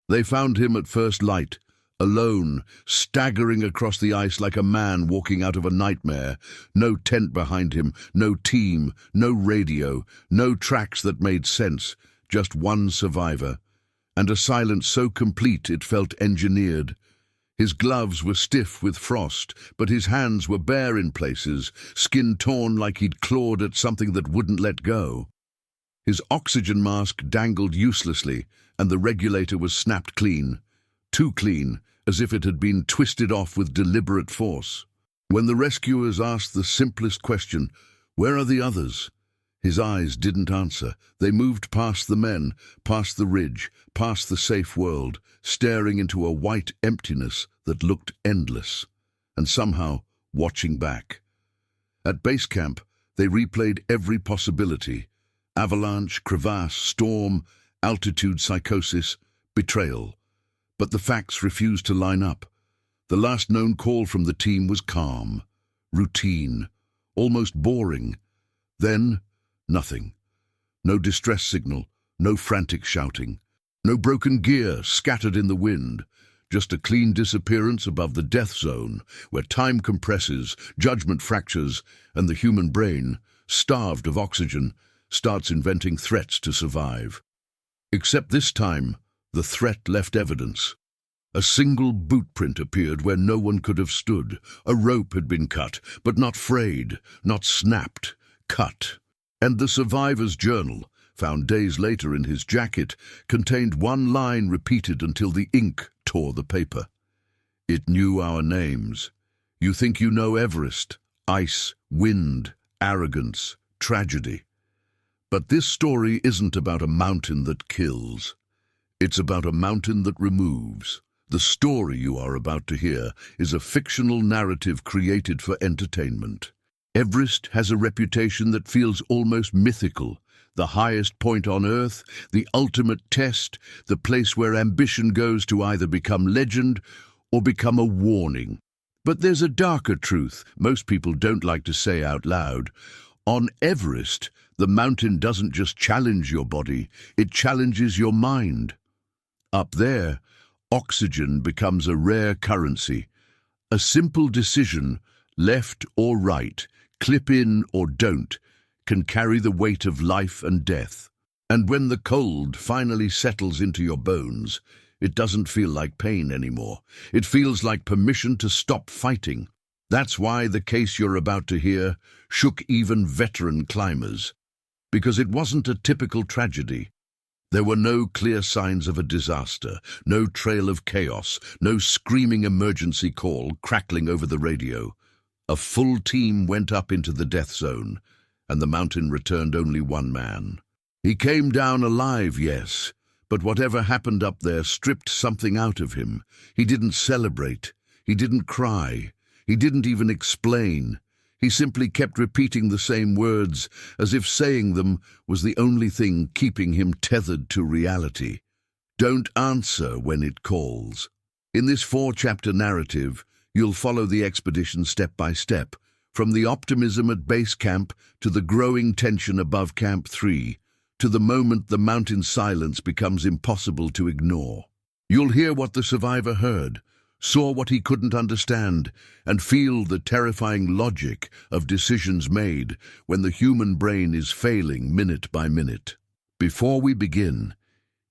They found him at first light, alone, staggering across the ice like a man walking out of a nightmare. No tent behind him, no team, no radio, no tracks that made sense, just one survivor. And a silence so complete it felt engineered. His gloves were stiff with frost, but his hands were bare in places, skin torn like he'd clawed at something that wouldn't let go. His oxygen mask dangled uselessly, and the regulator was snapped clean. Too clean, as if it had been twisted off with deliberate force. When the rescuers asked the simplest question, "Where are the others?" his eyes didn't answer. They moved past the men, past the ridge, past the safe world, staring into a white emptiness that looked endless, and somehow watching back. At base camp, they replayed every possibility: avalanche, crevasse, storm, altitude psychosis, betrayal. But the facts refused to line up. The last known call from the team was calm, routine, almost boring. Then, nothing. No distress signal, no frantic shouting, no broken gear scattered in the wind, just a clean disappearance above the death zone, where time compresses, judgment fractures, and the human brain, starved of oxygen, starts inventing threats to survive. Except this time, the threat left evidence. A single boot print appeared where no one could have stood. A rope had been cut, but not frayed, not snapped, cut. And the survivor's journal, found days later in his jacket, contained one line repeated until the ink tore the paper. It knew our names. You think you know Everest, ice, wind, arrogance, tragedy. But this story isn't about a mountain that kills. It's about a mountain that removes. The story you are about to hear is a fictional narrative created for entertainment. Everest has a reputation that feels almost mythical, the highest point on Earth, the ultimate test, the place where ambition goes to either become legend or become a warning. But there's a darker truth most people don't like to say out loud. On Everest, the mountain doesn't just challenge your body, it challenges your mind. Up there, oxygen becomes a rare currency. A simple decision, left or right, clip in or don't, can carry the weight of life and death. And when the cold finally settles into your bones, it doesn't feel like pain anymore. It feels like permission to stop fighting. That's why the case you're about to hear shook even veteran climbers. Because it wasn't a typical tragedy. There were no clear signs of a disaster, no trail of chaos, no screaming emergency call crackling over the radio. A full team went up into the death zone, and the mountain returned only one man. He came down alive, yes, but whatever happened up there stripped something out of him. He didn't celebrate. He didn't cry. He didn't even explain. He simply kept repeating the same words, as if saying them was the only thing keeping him tethered to reality. Don't answer when it calls. In this 4-chapter narrative, you'll follow the expedition step by step, from the optimism at base camp to the growing tension above Camp 3, to the moment the mountain silence becomes impossible to ignore. You'll hear what the survivor heard, saw what he couldn't understand, and feel the terrifying logic of decisions made when the human brain is failing minute by minute. Before we begin,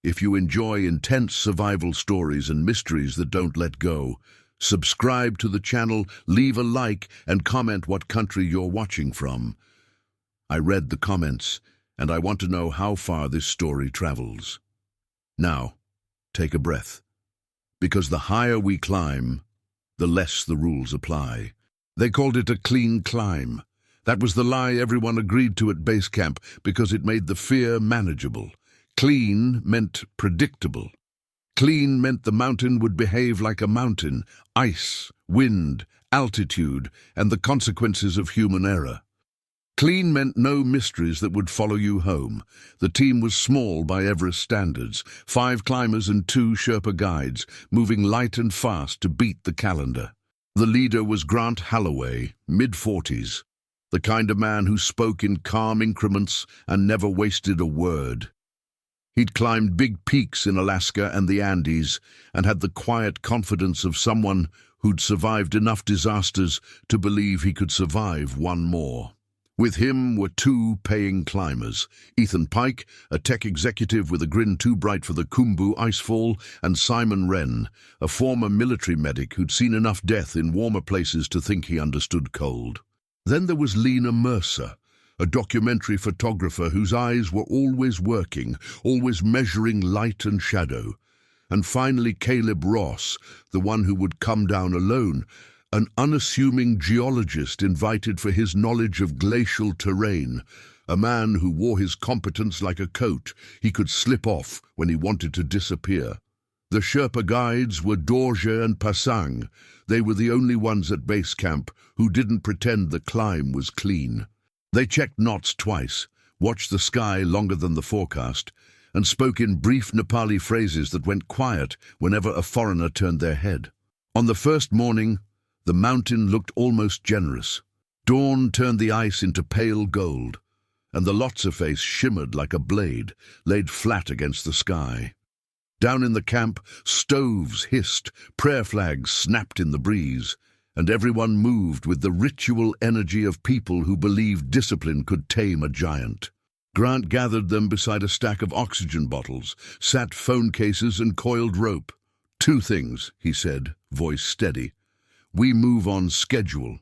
if you enjoy intense survival stories and mysteries that don't let go, subscribe to the channel, leave a like, and comment what country you're watching from. I read the comments, and I want to know how far this story travels. Now, take a breath. Because the higher we climb, the less the rules apply. They called it a clean climb. That was the lie everyone agreed to at base camp because it made the fear manageable. Clean meant predictable. Clean meant the mountain would behave like a mountain: ice, wind, altitude, and the consequences of human error. Clean meant no mysteries that would follow you home. The team was small by Everest standards, 5 climbers and 2 Sherpa guides, moving light and fast to beat the calendar. The leader was Grant Holloway, mid-40s, the kind of man who spoke in calm increments and never wasted a word. He'd climbed big peaks in Alaska and the Andes and had the quiet confidence of someone who'd survived enough disasters to believe he could survive one more. With him were two paying climbers, Ethan Pike, a tech executive with a grin too bright for the Khumbu Icefall, and Simon Wren, a former military medic who'd seen enough death in warmer places to think he understood cold. Then there was Lena Mercer, a documentary photographer whose eyes were always working, always measuring light and shadow. And finally Caleb Ross, the one who would come down alone, an unassuming geologist invited for his knowledge of glacial terrain, a man who wore his competence like a coat he could slip off when he wanted to disappear. The Sherpa guides were Dorje and Pasang. They were the only ones at base camp who didn't pretend the climb was clean. They checked knots twice, watched the sky longer than the forecast, and spoke in brief Nepali phrases that went quiet whenever a foreigner turned their head. On the first morning, the mountain looked almost generous. Dawn turned the ice into pale gold, and the Lhotse face shimmered like a blade laid flat against the sky. Down in the camp, stoves hissed, prayer flags snapped in the breeze, and everyone moved with the ritual energy of people who believed discipline could tame a giant. Grant gathered them beside a stack of oxygen bottles, sat phone cases and coiled rope. "Two things," he said, voice steady. "We move on schedule,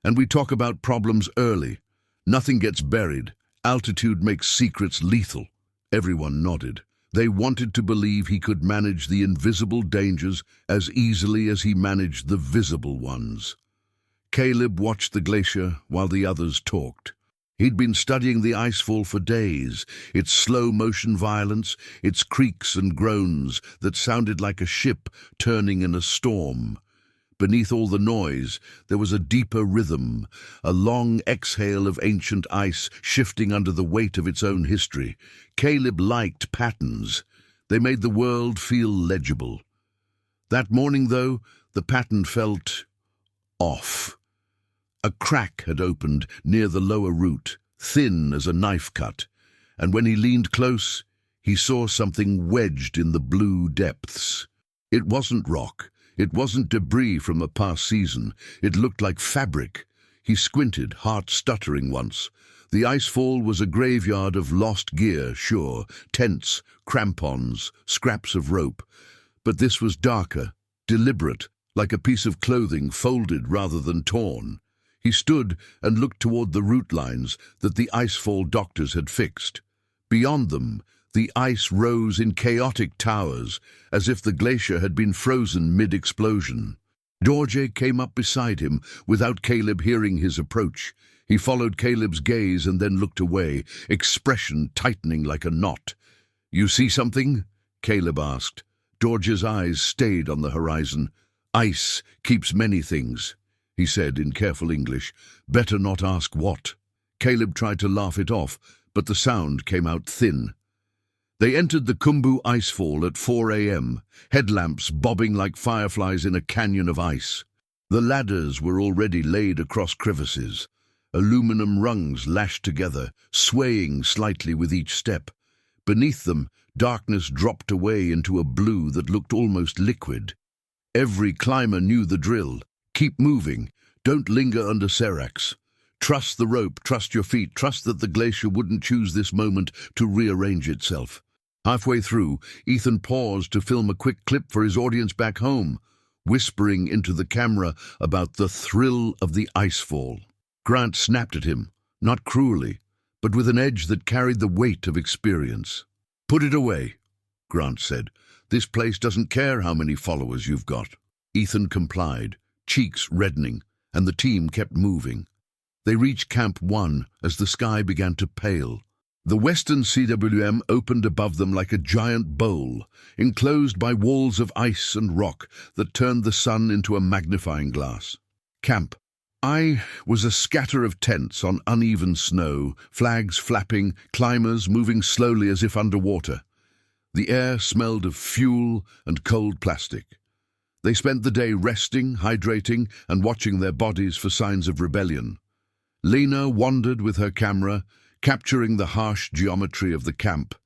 and we talk about problems early. Nothing gets buried. Altitude makes secrets lethal." Everyone nodded. They wanted to believe he could manage the invisible dangers as easily as he managed the visible ones. Caleb watched the glacier while the others talked. He'd been studying the icefall for days, its slow-motion violence, its creaks and groans that sounded like a ship turning in a storm. Beneath all the noise, there was a deeper rhythm, a long exhale of ancient ice shifting under the weight of its own history. Caleb liked patterns. They made the world feel legible. That morning, though, the pattern felt off. A crack had opened near the lower root, thin as a knife cut, and when he leaned close, he saw something wedged in the blue depths. It wasn't rock. It wasn't debris from a past season. It looked like fabric. He squinted, heart stuttering once. The icefall was a graveyard of lost gear, sure, tents, crampons, scraps of rope. But this was darker, deliberate, like a piece of clothing folded rather than torn. He stood and looked toward the root lines that the icefall doctors had fixed. Beyond them, the ice rose in chaotic towers, as if the glacier had been frozen mid-explosion. Dorje came up beside him, without Caleb hearing his approach. He followed Caleb's gaze and then looked away, expression tightening like a knot. "You see something?" Caleb asked. Dorje's eyes stayed on the horizon. "Ice keeps many things," he said in careful English. "Better not ask what." Caleb tried to laugh it off, but the sound came out thin. They entered the Khumbu Icefall at 4 a.m., headlamps bobbing like fireflies in a canyon of ice. The ladders were already laid across crevices, aluminum rungs lashed together, swaying slightly with each step. Beneath them, darkness dropped away into a blue that looked almost liquid. Every climber knew the drill. Keep moving. Don't linger under seracs. Trust the rope, trust your feet, trust that the glacier wouldn't choose this moment to rearrange itself. Halfway through, Ethan paused to film a quick clip for his audience back home, whispering into the camera about the thrill of the icefall. Grant snapped at him, not cruelly, but with an edge that carried the weight of experience. "Put it away," Grant said. "This place doesn't care how many followers you've got." Ethan complied, cheeks reddening, and the team kept moving. They reached Camp 1 as the sky began to pale. The western CWM opened above them like a giant bowl, enclosed by walls of ice and rock that turned the sun into a magnifying glass. Camp I was a scatter of tents on uneven snow, flags flapping, climbers moving slowly as if underwater. The air smelled of fuel and cold plastic. They spent the day resting, hydrating, and watching their bodies for signs of rebellion. Lena wandered with her camera, capturing the harsh geometry of the camp,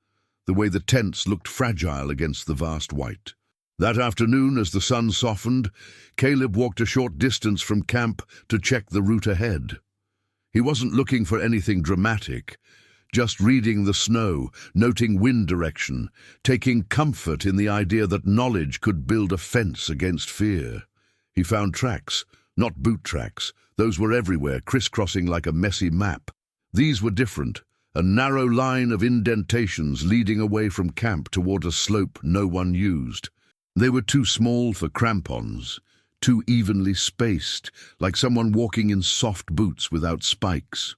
the way the tents looked fragile against the vast white. That afternoon, as the sun softened, Caleb walked a short distance from camp to check the route ahead. He wasn't looking for anything dramatic, just reading the snow, noting wind direction, taking comfort in the idea that knowledge could build a fence against fear. He found tracks, not boot tracks. Those were everywhere, crisscrossing like a messy map. These were different, a narrow line of indentations leading away from camp toward a slope no one used. They were too small for crampons, too evenly spaced, like someone walking in soft boots without spikes.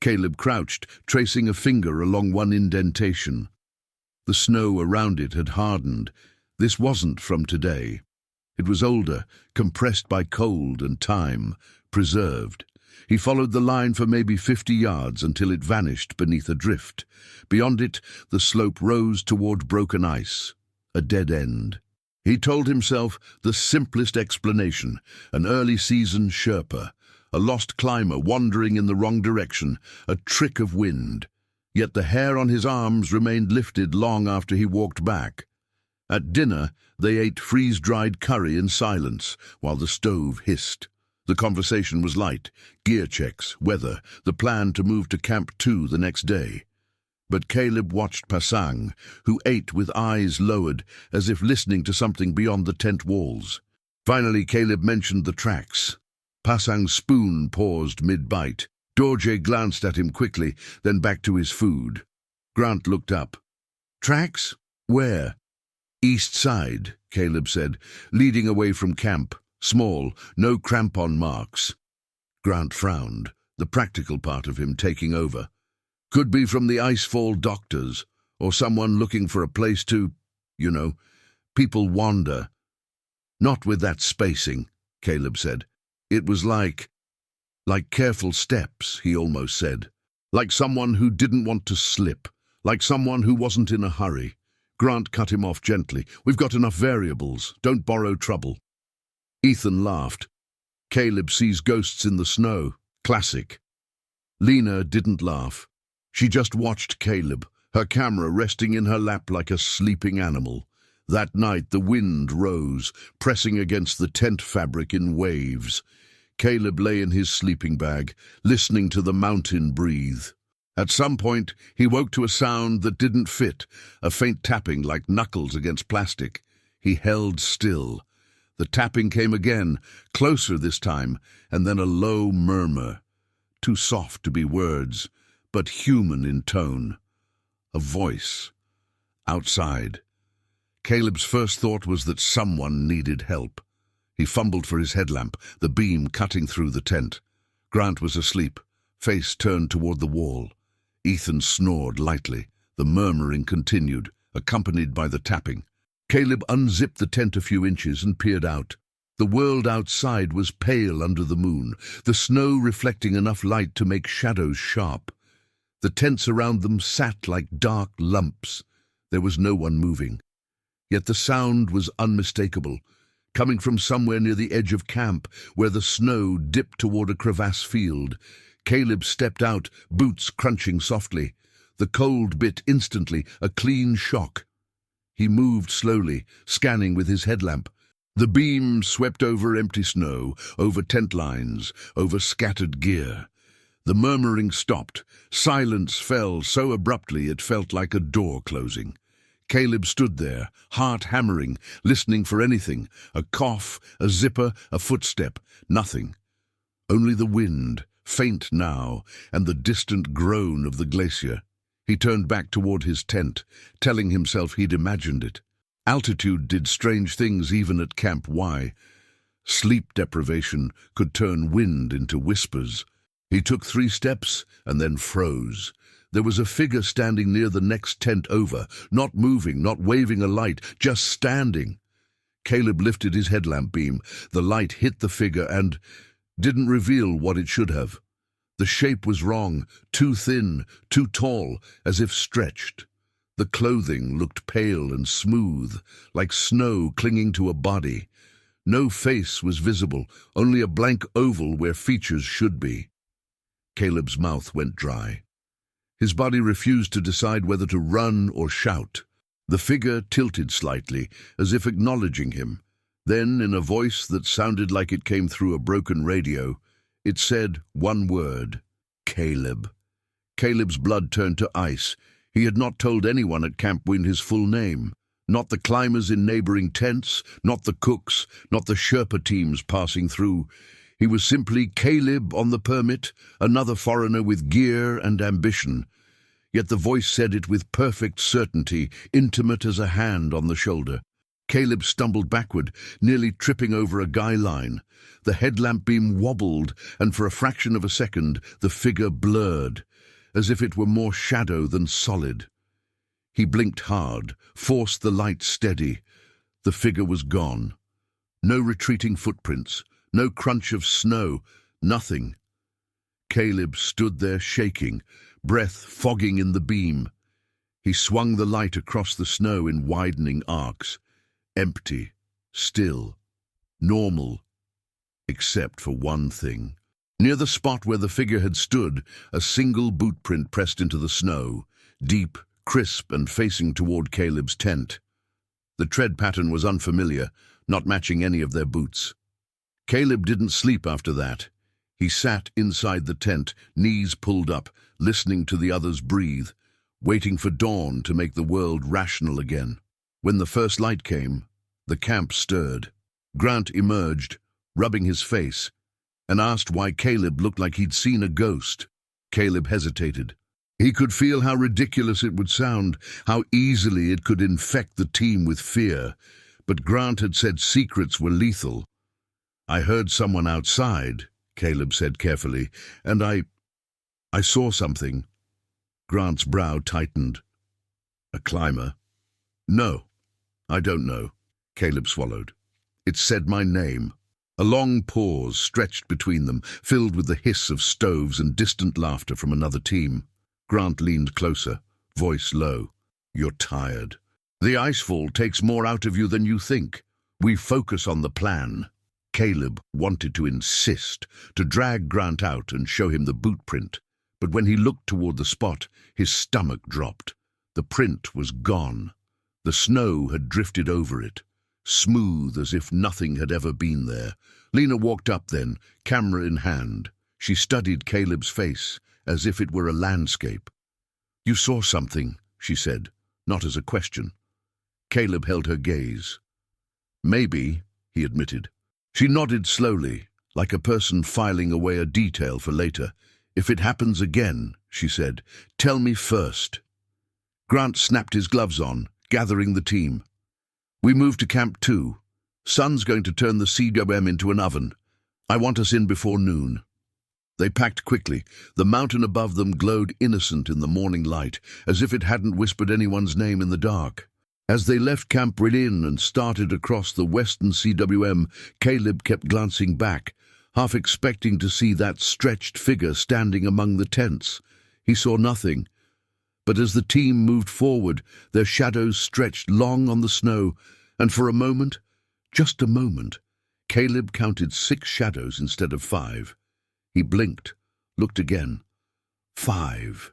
Caleb crouched, tracing a finger along one indentation. The snow around it had hardened. This wasn't from today. It was older, compressed by cold and time, preserved. He followed the line for maybe 50 yards until it vanished beneath a drift. Beyond it, the slope rose toward broken ice, a dead end. He told himself the simplest explanation, an early-season Sherpa, a lost climber wandering in the wrong direction, a trick of wind. Yet the hair on his arms remained lifted long after he walked back. At dinner, they ate freeze-dried curry in silence while the stove hissed. The conversation was light, gear checks, weather, the plan to move to Camp 2 the next day. But Caleb watched Pasang, who ate with eyes lowered, as if listening to something beyond the tent walls. Finally, Caleb mentioned the tracks. Pasang's spoon paused mid-bite. Dorje glanced at him quickly, then back to his food. Grant looked up. "Tracks? Where?" "East side," Caleb said, leading away from camp. Small, no crampon marks. Grant frowned, the practical part of him taking over. "Could be from the Icefall doctors, or someone looking for a place to, people wander." "Not with that spacing," Caleb said. "It was like careful steps," he almost said. "Like someone who didn't want to slip, like someone who wasn't in a hurry." Grant cut him off gently. "We've got enough variables. Don't borrow trouble." Ethan laughed. "Caleb sees ghosts in the snow. Classic." Lena didn't laugh. She just watched Caleb, her camera resting in her lap like a sleeping animal. That night the wind rose, pressing against the tent fabric in waves. Caleb lay in his sleeping bag, listening to the mountain breathe. At some point, he woke to a sound that didn't fit, a faint tapping like knuckles against plastic. He held still. The tapping came again, closer this time, and then a low murmur. Too soft to be words, but human in tone. A voice. Outside. Caleb's first thought was that someone needed help. He fumbled for his headlamp, the beam cutting through the tent. Grant was asleep, face turned toward the wall. Ethan snored lightly. The murmuring continued, accompanied by the tapping. Caleb unzipped the tent a few inches and peered out. The world outside was pale under the moon, the snow reflecting enough light to make shadows sharp. The tents around them sat like dark lumps. There was no one moving. Yet the sound was unmistakable, coming from somewhere near the edge of camp, where the snow dipped toward a crevasse field. Caleb stepped out, boots crunching softly. The cold bit instantly, a clean shock. He moved slowly, scanning with his headlamp. The beam swept over empty snow, over tent lines, over scattered gear. The murmuring stopped. Silence fell so abruptly it felt like a door closing. Caleb stood there, heart hammering, listening for anything. A cough, a zipper, a footstep. Nothing. Only the wind, faint now, and the distant groan of the glacier. He turned back toward his tent, telling himself he'd imagined it. Altitude did strange things even at Camp Y. Sleep deprivation could turn wind into whispers. He took 3 steps and then froze. There was a figure standing near the next tent over, not moving, not waving a light, just standing. Caleb lifted his headlamp beam. The light hit the figure and didn't reveal what it should have. The shape was wrong, too thin, too tall, as if stretched. The clothing looked pale and smooth, like snow clinging to a body. No face was visible, only a blank oval where features should be. Caleb's mouth went dry. His body refused to decide whether to run or shout. The figure tilted slightly, as if acknowledging him. Then, in a voice that sounded like it came through a broken radio, it said one word: Caleb. Caleb's blood turned to ice. He had not told anyone at Camp Wynne his full name. Not the climbers in neighboring tents, not the cooks, not the Sherpa teams passing through. He was simply Caleb on the permit, another foreigner with gear and ambition. Yet the voice said it with perfect certainty, intimate as a hand on the shoulder. Caleb stumbled backward, nearly tripping over a guy line. The headlamp beam wobbled, and for a fraction of a second the figure blurred, as if it were more shadow than solid. He blinked hard, forced the light steady. The figure was gone. No retreating footprints, no crunch of snow, nothing. Caleb stood there shaking, breath fogging in the beam. He swung the light across the snow in widening arcs. Empty, still, normal, except for one thing. Near the spot where the figure had stood, a single boot print pressed into the snow, deep, crisp and facing toward Caleb's tent. The tread pattern was unfamiliar, not matching any of their boots. Caleb didn't sleep after that. He sat inside the tent, knees pulled up, listening to the others breathe, waiting for dawn to make the world rational again. When the first light came, the camp stirred. Grant emerged, rubbing his face, and asked why Caleb looked like he'd seen a ghost. Caleb hesitated. He could feel how ridiculous it would sound, how easily it could infect the team with fear. But Grant had said secrets were lethal. "I heard someone outside," Caleb said carefully, "and I saw something." Grant's brow tightened. "A climber?" "No, I don't know," Caleb swallowed. "It said my name." A long pause stretched between them, filled with the hiss of stoves and distant laughter from another team. Grant leaned closer, voice low. "You're tired. The icefall takes more out of you than you think. We focus on the plan." Caleb wanted to insist, to drag Grant out and show him the boot print. But when he looked toward the spot, his stomach dropped. The print was gone. The snow had drifted over it, smooth as if nothing had ever been there. Lena walked up then, camera in hand. She studied Caleb's face, as if it were a landscape. "You saw something," she said, not as a question. Caleb held her gaze. "Maybe," he admitted. She nodded slowly, like a person filing away a detail for later. "If it happens again," she said, "tell me first." Grant snapped his gloves on, gathering the team. "We move to Camp 2. Sun's going to turn the CWM into an oven. I want us in before noon." They packed quickly. The mountain above them glowed innocent in the morning light, as if it hadn't whispered anyone's name in the dark. As they left Camp Ridin and started across the western CWM, Caleb kept glancing back, half expecting to see that stretched figure standing among the tents. He saw nothing. But as the team moved forward, their shadows stretched long on the snow, and for a moment, just a moment, Caleb counted 6 shadows instead of 5. He blinked, looked again. 5.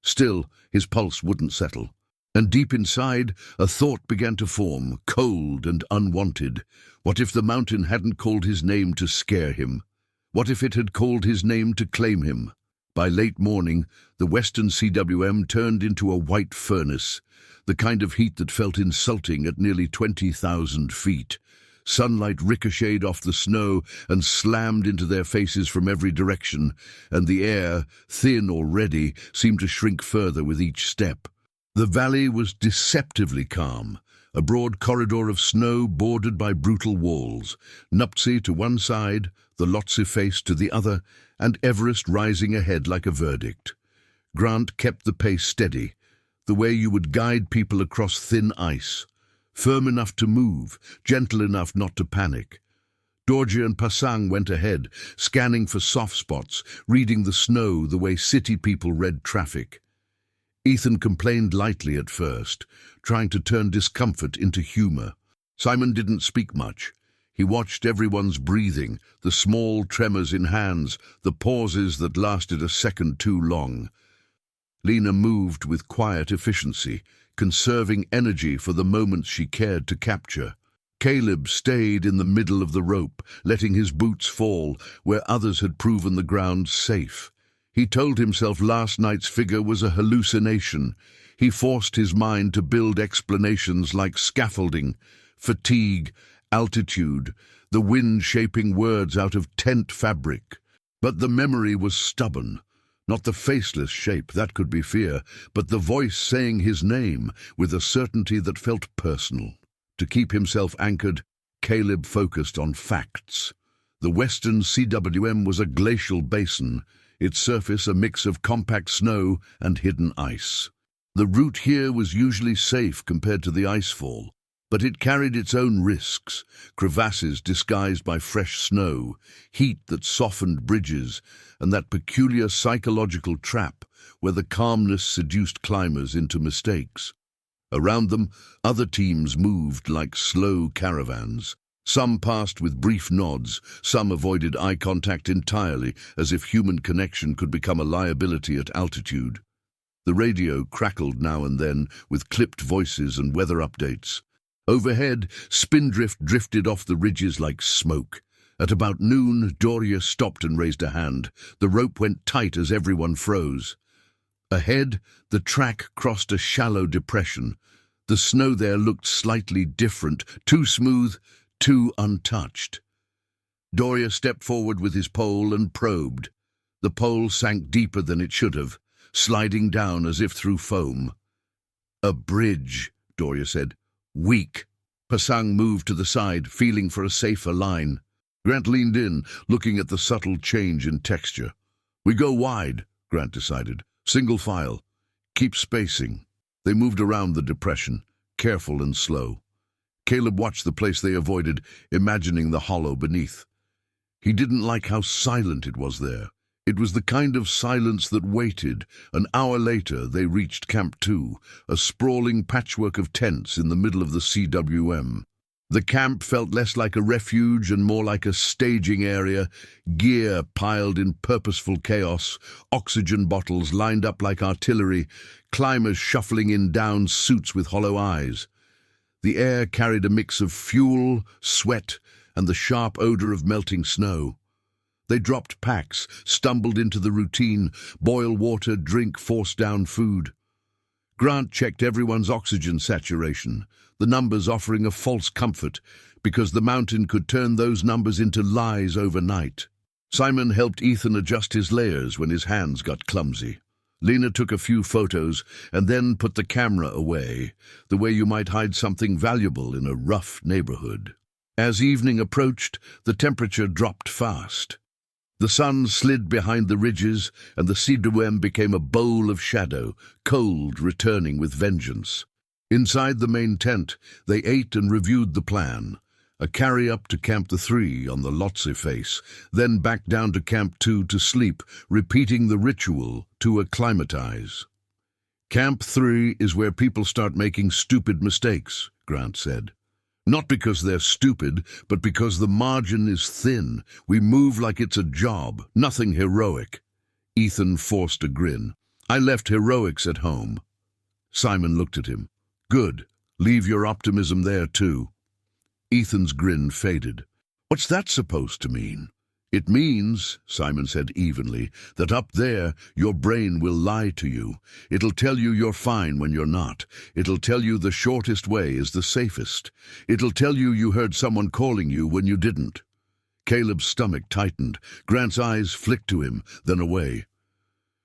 Still, his pulse wouldn't settle. And deep inside, a thought began to form, cold and unwanted. What if the mountain hadn't called his name to scare him? What if it had called his name to claim him? By late morning, the western CWM turned into a white furnace, the kind of heat that felt insulting at nearly 20,000 feet. Sunlight ricocheted off the snow and slammed into their faces from every direction, and the air, thin already, seemed to shrink further with each step. The valley was deceptively calm, a broad corridor of snow bordered by brutal walls, Nuptse to one side, the Lhotse face to the other, and Everest rising ahead like a verdict. Grant kept the pace steady, the way you would guide people across thin ice, firm enough to move, gentle enough not to panic. Dorje and Pasang went ahead, scanning for soft spots, reading the snow the way city people read traffic. Ethan complained lightly at first, trying to turn discomfort into humor. Simon didn't speak much. He watched everyone's breathing, the small tremors in hands, the pauses that lasted a second too long. Lena moved with quiet efficiency, conserving energy for the moments she cared to capture. Caleb stayed in the middle of the rope, letting his boots fall where others had proven the ground safe. He told himself last night's figure was a hallucination. He forced his mind to build explanations like scaffolding, fatigue, altitude, the wind shaping words out of tent fabric. But the memory was stubborn. Not the faceless shape, that could be fear, but the voice saying his name with a certainty that felt personal. To keep himself anchored, Caleb focused on facts. The western CWM was a glacial basin, its surface a mix of compact snow and hidden ice. The route here was usually safe compared to the icefall, but it carried its own risks: crevasses disguised by fresh snow, heat that softened bridges, and that peculiar psychological trap where the calmness seduced climbers into mistakes. Around them, other teams moved like slow caravans. Some passed with brief nods, some avoided eye contact entirely, as if human connection could become a liability at altitude. The radio crackled now and then with clipped voices and weather updates. Overhead, spindrift drifted off the ridges like smoke. At about noon, Doria stopped and raised a hand. The rope went tight as everyone froze. Ahead, the track crossed a shallow depression. The snow there looked slightly different, too smooth, too untouched. Doria stepped forward with his pole and probed. The pole sank deeper than it should have, sliding down as if through foam. "A bridge," Doria said. "Weak." Pasang moved to the side, feeling for a safer line. Grant leaned in, looking at the subtle change in texture. "We go wide," Grant decided. "Single file. Keep spacing." They moved around the depression, careful and slow. Caleb watched the place they avoided, imagining the hollow beneath. He didn't like how silent it was there. It was the kind of silence that waited. An hour later, they reached Camp 2, a sprawling patchwork of tents in the middle of the CWM. The camp felt less like a refuge and more like a staging area, gear piled in purposeful chaos, oxygen bottles lined up like artillery, climbers shuffling in down suits with hollow eyes. The air carried a mix of fuel, sweat, and the sharp odor of melting snow. They dropped packs, stumbled into the routine, boil water, drink, force down food. Grant checked everyone's oxygen saturation, the numbers offering a false comfort, because the mountain could turn those numbers into lies overnight. Simon helped Ethan adjust his layers when his hands got clumsy. Lena took a few photos and then put the camera away, the way you might hide something valuable in a rough neighborhood. As evening approached, the temperature dropped fast. The sun slid behind the ridges, and the CWM became a bowl of shadow, cold, returning with vengeance. Inside the main tent, they ate and reviewed the plan. A carry-up to Camp 3 on the Lhotse face, then back down to Camp 2 to sleep, repeating the ritual to acclimatize. "Camp 3 is where people start making stupid mistakes," Grant said. "Not because they're stupid, but because the margin is thin. We move like it's a job, nothing heroic." Ethan forced a grin. "I left heroics at home." Simon looked at him. "Good. Leave your optimism there too." Ethan's grin faded. "What's that supposed to mean?" "It means," Simon said evenly, "that up there your brain will lie to you. It'll tell you you're fine when you're not. It'll tell you the shortest way is the safest. It'll tell you you heard someone calling you when you didn't." Caleb's stomach tightened. Grant's eyes flicked to him, then away.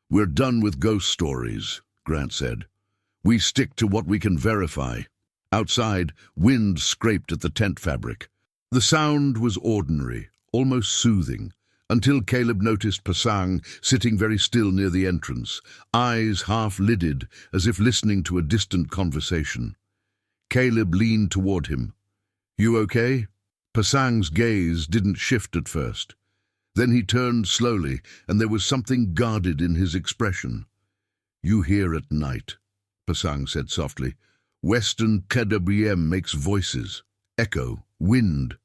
"We're done with ghost stories," Grant said. "We stick to what we can verify." Outside, wind scraped at the tent fabric. The sound was ordinary, almost soothing, until Caleb noticed Pasang sitting very still near the entrance, eyes half-lidded as if listening to a distant conversation. Caleb leaned toward him. "You okay?" Pasang's gaze didn't shift at first. Then he turned slowly, and there was something guarded in his expression. "You hear at night," Pasang said softly. "Western KWM makes voices, echo, wind."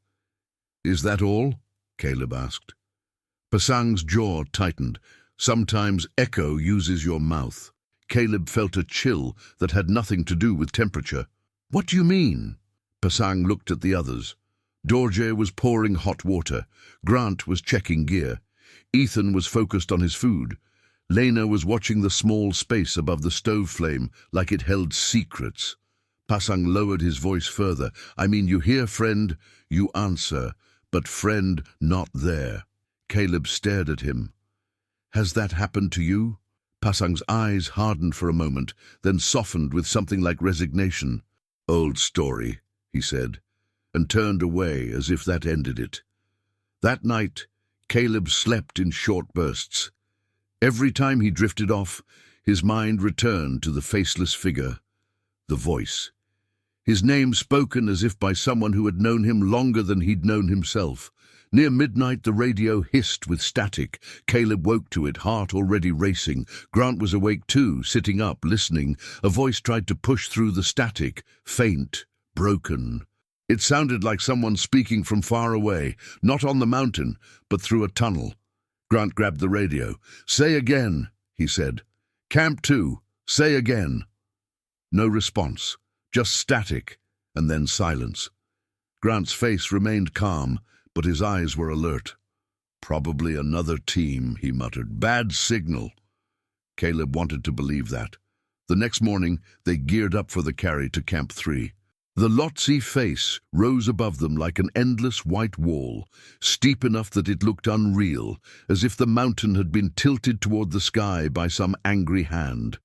"Is that all?" Caleb asked. Pasang's jaw tightened. "Sometimes echo uses your mouth." Caleb felt a chill that had nothing to do with temperature. "What do you mean?" Pasang looked at the others. Dorje was pouring hot water. Grant was checking gear. Ethan was focused on his food. Lena was watching the small space above the stove flame like it held secrets. Pasang lowered his voice further. "I mean, you hear, friend? You answer. But friend not there." Caleb stared at him. "Has that happened to you?" Pasang's eyes hardened for a moment, then softened with something like resignation. "Old story," he said, and turned away as if that ended it. That night, Caleb slept in short bursts. Every time he drifted off, his mind returned to the faceless figure, the voice. His name spoken as if by someone who had known him longer than he'd known himself. Near midnight, the radio hissed with static. Caleb woke to it, heart already racing. Grant was awake too, sitting up, listening. A voice tried to push through the static, faint, broken. It sounded like someone speaking from far away, not on the mountain, but through a tunnel. Grant grabbed the radio. "Say again," he said. "Camp 2, say again." No response, just static, and then silence. Grant's face remained calm, but his eyes were alert. "Probably another team," he muttered. "Bad signal." Caleb wanted to believe that. The next morning, they geared up for the carry to Camp 3. The Lhotse face rose above them like an endless white wall, steep enough that it looked unreal, as if the mountain had been tilted toward the sky by some angry hand.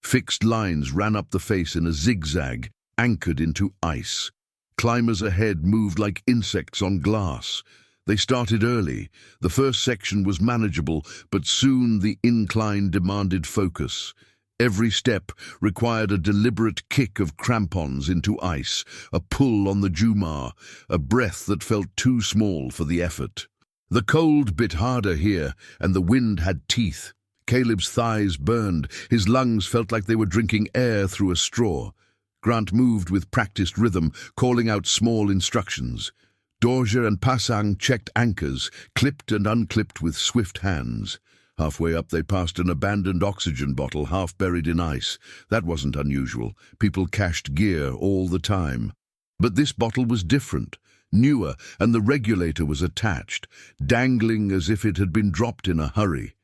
Fixed lines ran up the face in a zigzag, anchored into ice. Climbers ahead moved like insects on glass. They started early. The first section was manageable, but soon the incline demanded focus. Every step required a deliberate kick of crampons into ice, a pull on the jumar, a breath that felt too small for the effort. The cold bit harder here, and the wind had teeth. Caleb's thighs burned. His lungs felt like they were drinking air through a straw. Grant moved with practiced rhythm, calling out small instructions. Dorje and Pasang checked anchors, clipped and unclipped with swift hands. Halfway up, they passed an abandoned oxygen bottle half buried in ice. That wasn't unusual. People cached gear all the time. But this bottle was different, newer, and the regulator was attached, dangling as if it had been dropped in a hurry.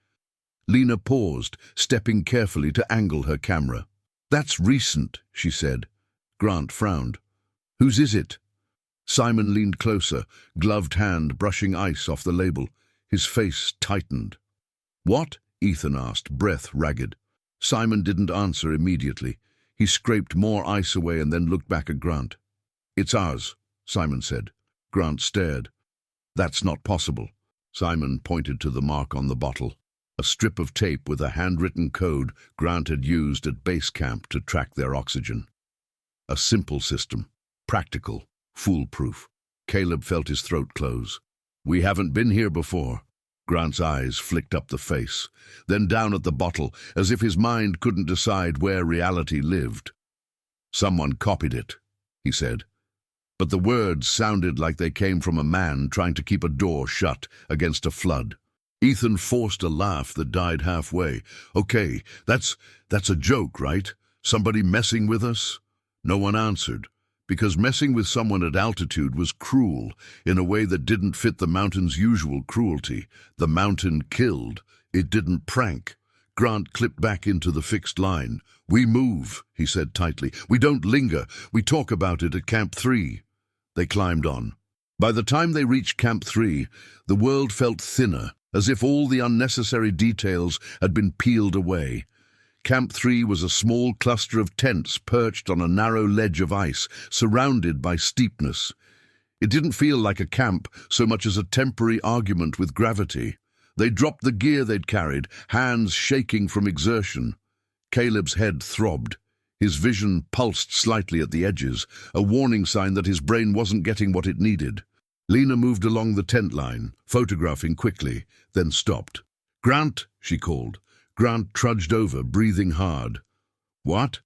Lena paused, stepping carefully to angle her camera. "That's recent," she said. Grant frowned. "Whose is it?" Simon leaned closer, gloved hand brushing ice off the label. His face tightened. "What?" Ethan asked, breath ragged. Simon didn't answer immediately. He scraped more ice away and then looked back at Grant. "It's ours," Simon said. Grant stared. "That's not possible." Simon pointed to the mark on the bottle, a strip of tape with a handwritten code Grant had used at base camp to track their oxygen. A simple system, practical, foolproof. Caleb felt his throat close. "We haven't been here before." Grant's eyes flicked up the face, then down at the bottle, as if his mind couldn't decide where reality lived. "Someone copied it," he said. But the words sounded like they came from a man trying to keep a door shut against a flood. Ethan forced a laugh that died halfway. "Okay, that's a joke, right? Somebody messing with us?" No one answered, because messing with someone at altitude was cruel in a way that didn't fit the mountain's usual cruelty. The mountain killed. It didn't prank. Grant clipped back into the fixed line. "We move," he said tightly. "We don't linger. We talk about it at Camp 3. They climbed on. By the time they reached Camp 3, the world felt thinner, as if all the unnecessary details had been peeled away. Camp 3 was a small cluster of tents perched on a narrow ledge of ice, surrounded by steepness. It didn't feel like a camp so much as a temporary argument with gravity. They dropped the gear they'd carried, hands shaking from exertion. Caleb's head throbbed. His vision pulsed slightly at the edges, a warning sign that his brain wasn't getting what it needed. Lena moved along the tent line, photographing quickly, then stopped. "Grant," she called. Grant trudged over, breathing hard. "What?"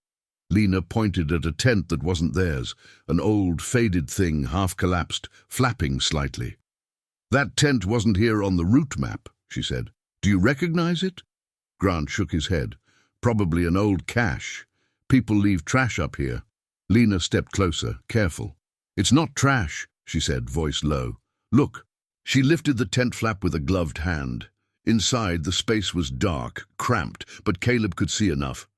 Lena pointed at a tent that wasn't theirs, an old, faded thing, half-collapsed, flapping slightly. "That tent wasn't here on the route map," she said. "Do you recognize it?" Grant shook his head. Probably an old cache. People leave trash up here. Lena stepped closer, careful. It's not trash, she said, voice low. Look. She lifted the tent flap with a gloved hand. Inside, the space was dark, cramped, but Caleb could see enough.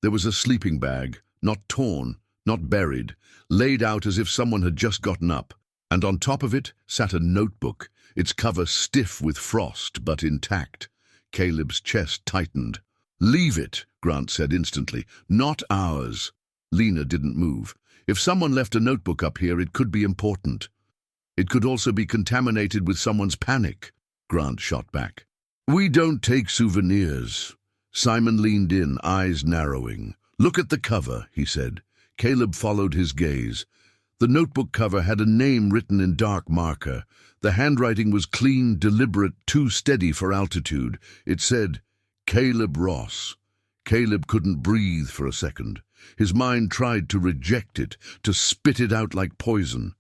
There was a sleeping bag, not torn, not buried, laid out as if someone had just gotten up, and on top of it sat a notebook, its cover stiff with frost but intact. Caleb's chest tightened. "Leave it," Grant said instantly. "Not ours." Lena didn't move. If someone left a notebook up here, it could be important. It could also be contaminated with someone's panic, Grant shot back. "We don't take souvenirs." Simon leaned in, eyes narrowing. "Look at the cover," he said. Caleb followed his gaze. The notebook cover had a name written in dark marker. The handwriting was clean, deliberate, too steady for altitude. It said, Caleb Ross. Caleb couldn't breathe for a second. His mind tried to reject it, to spit it out like poison.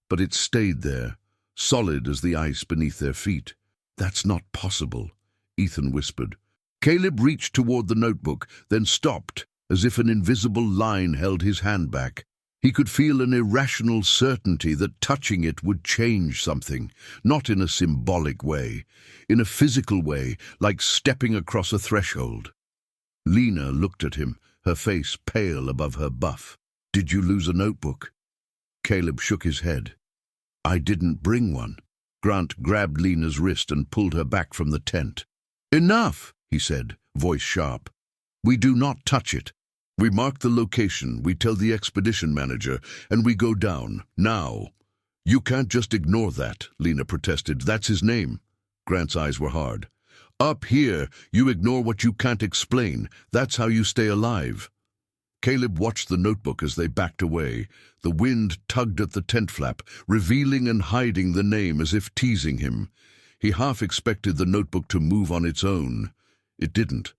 But it stayed there, solid as the ice beneath their feet. "That's not possible," Ethan whispered. Caleb reached toward the notebook, then stopped, as if an invisible line held his hand back. He could feel an irrational certainty that touching it would change something, not in a symbolic way, in a physical way, like stepping across a threshold. Lena looked at him, her face pale above her buff. "Did you lose a notebook?" Caleb shook his head. "I didn't bring one." Grant grabbed Lena's wrist and pulled her back from the tent. "Enough," he said, voice sharp. "We do not touch it. We mark the location, we tell the expedition manager, and we go down, now." "You can't just ignore that," Lena protested. "That's his name." Grant's eyes were hard. "Up here, you ignore what you can't explain. That's how you stay alive." Caleb watched the notebook as they backed away. The wind tugged at the tent flap, revealing and hiding the name as if teasing him. He half expected the notebook to move on its own. It didn't.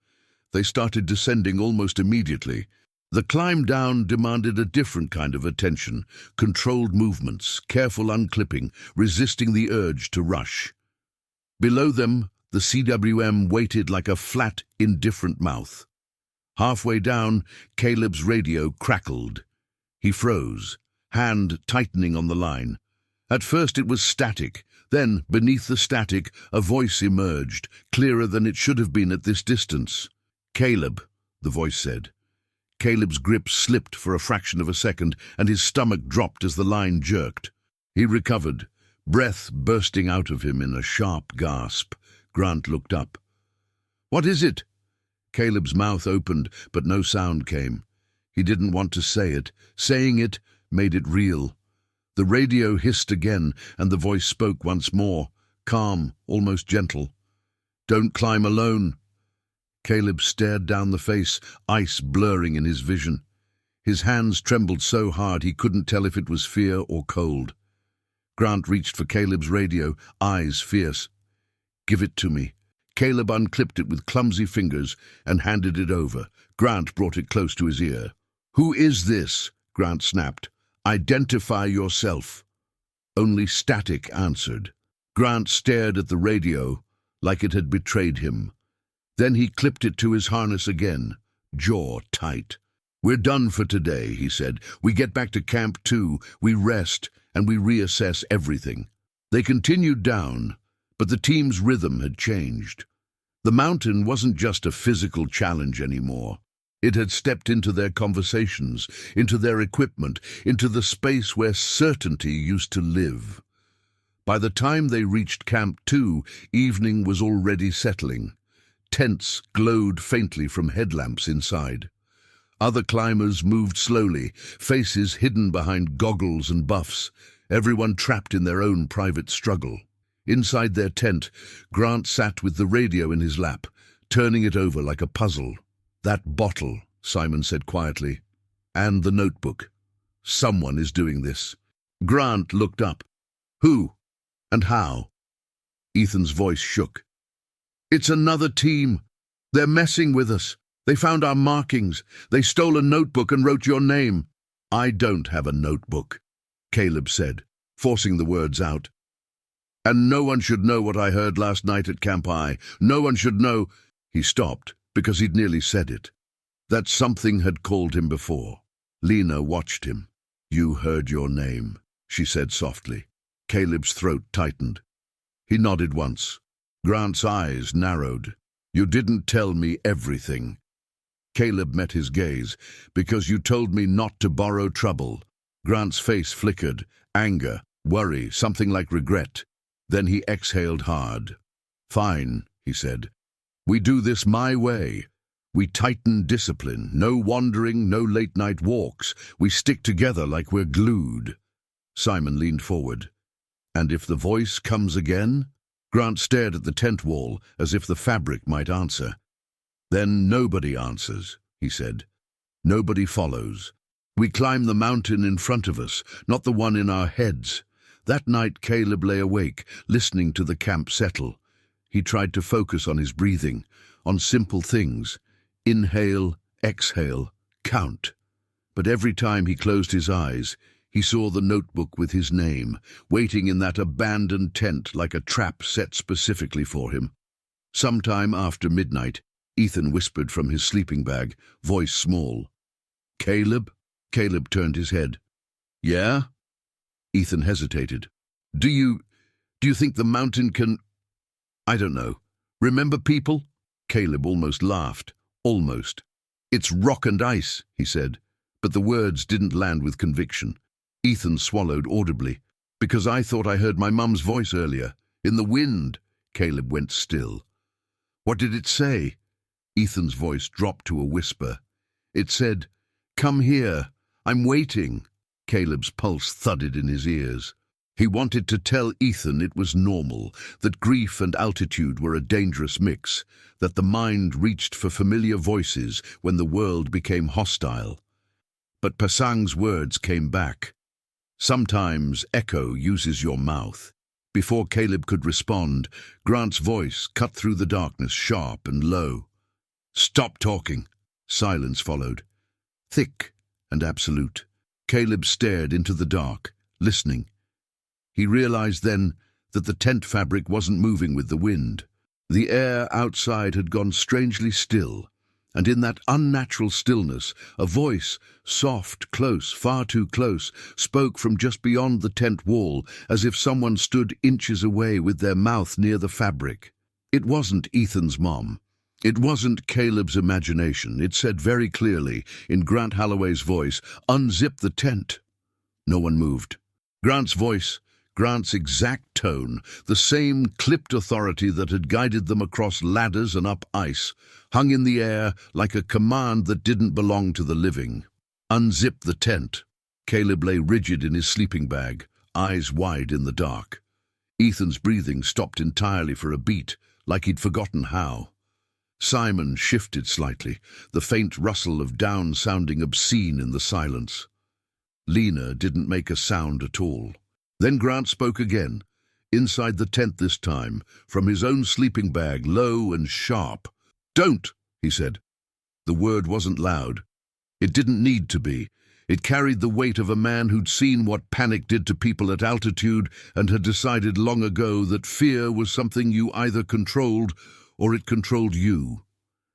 They started descending almost immediately. The climb down demanded a different kind of attention, controlled movements, careful unclipping, resisting the urge to rush. Below them, the CWM waited like a flat, indifferent mouth. Halfway down, Caleb's radio crackled. He froze, hand tightening on the line. At first it was static. Then, beneath the static, a voice emerged, clearer than it should have been at this distance. "Caleb," the voice said. Caleb's grip slipped for a fraction of a second, and his stomach dropped as the line jerked. He recovered, breath bursting out of him in a sharp gasp. Grant looked up. "What is it?" Caleb's mouth opened, but no sound came. He didn't want to say it. Saying it made it real. The radio hissed again, and the voice spoke once more, calm, almost gentle. "Don't climb alone." Caleb stared down the face, ice blurring in his vision. His hands trembled so hard he couldn't tell if it was fear or cold. Grant reached for Caleb's radio, eyes fierce. "Give it to me." Caleb unclipped it with clumsy fingers and handed it over. Grant brought it close to his ear. "Who is this?" Grant snapped. "Identify yourself." Only static answered. Grant stared at the radio like it had betrayed him. Then he clipped it to his harness again, jaw tight. "We're done for today," he said. "We get back to Camp 2, we rest, and we reassess everything." They continued down, but the team's rhythm had changed. The mountain wasn't just a physical challenge anymore. It had stepped into their conversations, into their equipment, into the space where certainty used to live. By the time they reached Camp 2, evening was already settling. Tents glowed faintly from headlamps inside. Other climbers moved slowly, faces hidden behind goggles and buffs, everyone trapped in their own private struggle. Inside their tent, Grant sat with the radio in his lap, turning it over like a puzzle. "That bottle," Simon said quietly, "and the notebook. Someone is doing this." Grant looked up. "Who? And how?" Ethan's voice shook. "It's another team. They're messing with us. They found our markings. They stole a notebook and wrote your name." "I don't have a notebook," Caleb said, forcing the words out. "And no one should know what I heard last night at Camp I. No one should know—" He stopped, because he'd nearly said it. That something had called him before. Lena watched him. "You heard your name," she said softly. Caleb's throat tightened. He nodded once. Grant's eyes narrowed. "You didn't tell me everything." Caleb met his gaze. "Because you told me not to borrow trouble." Grant's face flickered. Anger, worry, something like regret. Then he exhaled hard. "Fine," he said. "We do this my way. We tighten discipline. No wandering, no late-night walks. We stick together like we're glued." Simon leaned forward. "And if the voice comes again?" Grant stared at the tent wall, as if the fabric might answer. "Then nobody answers," he said. "Nobody follows. We climb the mountain in front of us, not the one in our heads." That night Caleb lay awake, listening to the camp settle. He tried to focus on his breathing, on simple things. Inhale, exhale, count. But every time he closed his eyes, he saw the notebook with his name, waiting in that abandoned tent like a trap set specifically for him. Sometime after midnight, Ethan whispered from his sleeping bag, voice small. "Caleb?" Caleb turned his head. "Yeah?" Ethan hesitated. Do you think the mountain can... I don't know. Remember people?" Caleb almost laughed. Almost. "It's rock and ice," he said, but the words didn't land with conviction. Ethan swallowed audibly. "Because I thought I heard my mum's voice earlier. In the wind." Caleb went still. "What did it say?" Ethan's voice dropped to a whisper. "It said, 'Come here. I'm waiting.'" Caleb's pulse thudded in his ears. He wanted to tell Ethan it was normal, that grief and altitude were a dangerous mix, that the mind reached for familiar voices when the world became hostile. But Pasang's words came back. "Sometimes echo uses your mouth." Before Caleb could respond, Grant's voice cut through the darkness, sharp and low. "Stop talking." Silence followed, thick and absolute. Caleb stared into the dark, listening. He realized then that the tent fabric wasn't moving with the wind. The air outside had gone strangely still, and in that unnatural stillness, a voice, soft, close, far too close, spoke from just beyond the tent wall, as if someone stood inches away with their mouth near the fabric. It wasn't Ethan's mom. It wasn't Caleb's imagination. It said very clearly, in Grant Holloway's voice, "Unzip the tent." No one moved. Grant's voice, Grant's exact tone, the same clipped authority that had guided them across ladders and up ice, hung in the air like a command that didn't belong to the living. "Unzip the tent." Caleb lay rigid in his sleeping bag, eyes wide in the dark. Ethan's breathing stopped entirely for a beat, like he'd forgotten how. Simon shifted slightly, the faint rustle of down sounding obscene in the silence. Lena didn't make a sound at all. Then Grant spoke again, inside the tent this time, from his own sleeping bag, low and sharp. "Don't," he said. The word wasn't loud. It didn't need to be. It carried the weight of a man who'd seen what panic did to people at altitude and had decided long ago that fear was something you either controlled or it controlled you.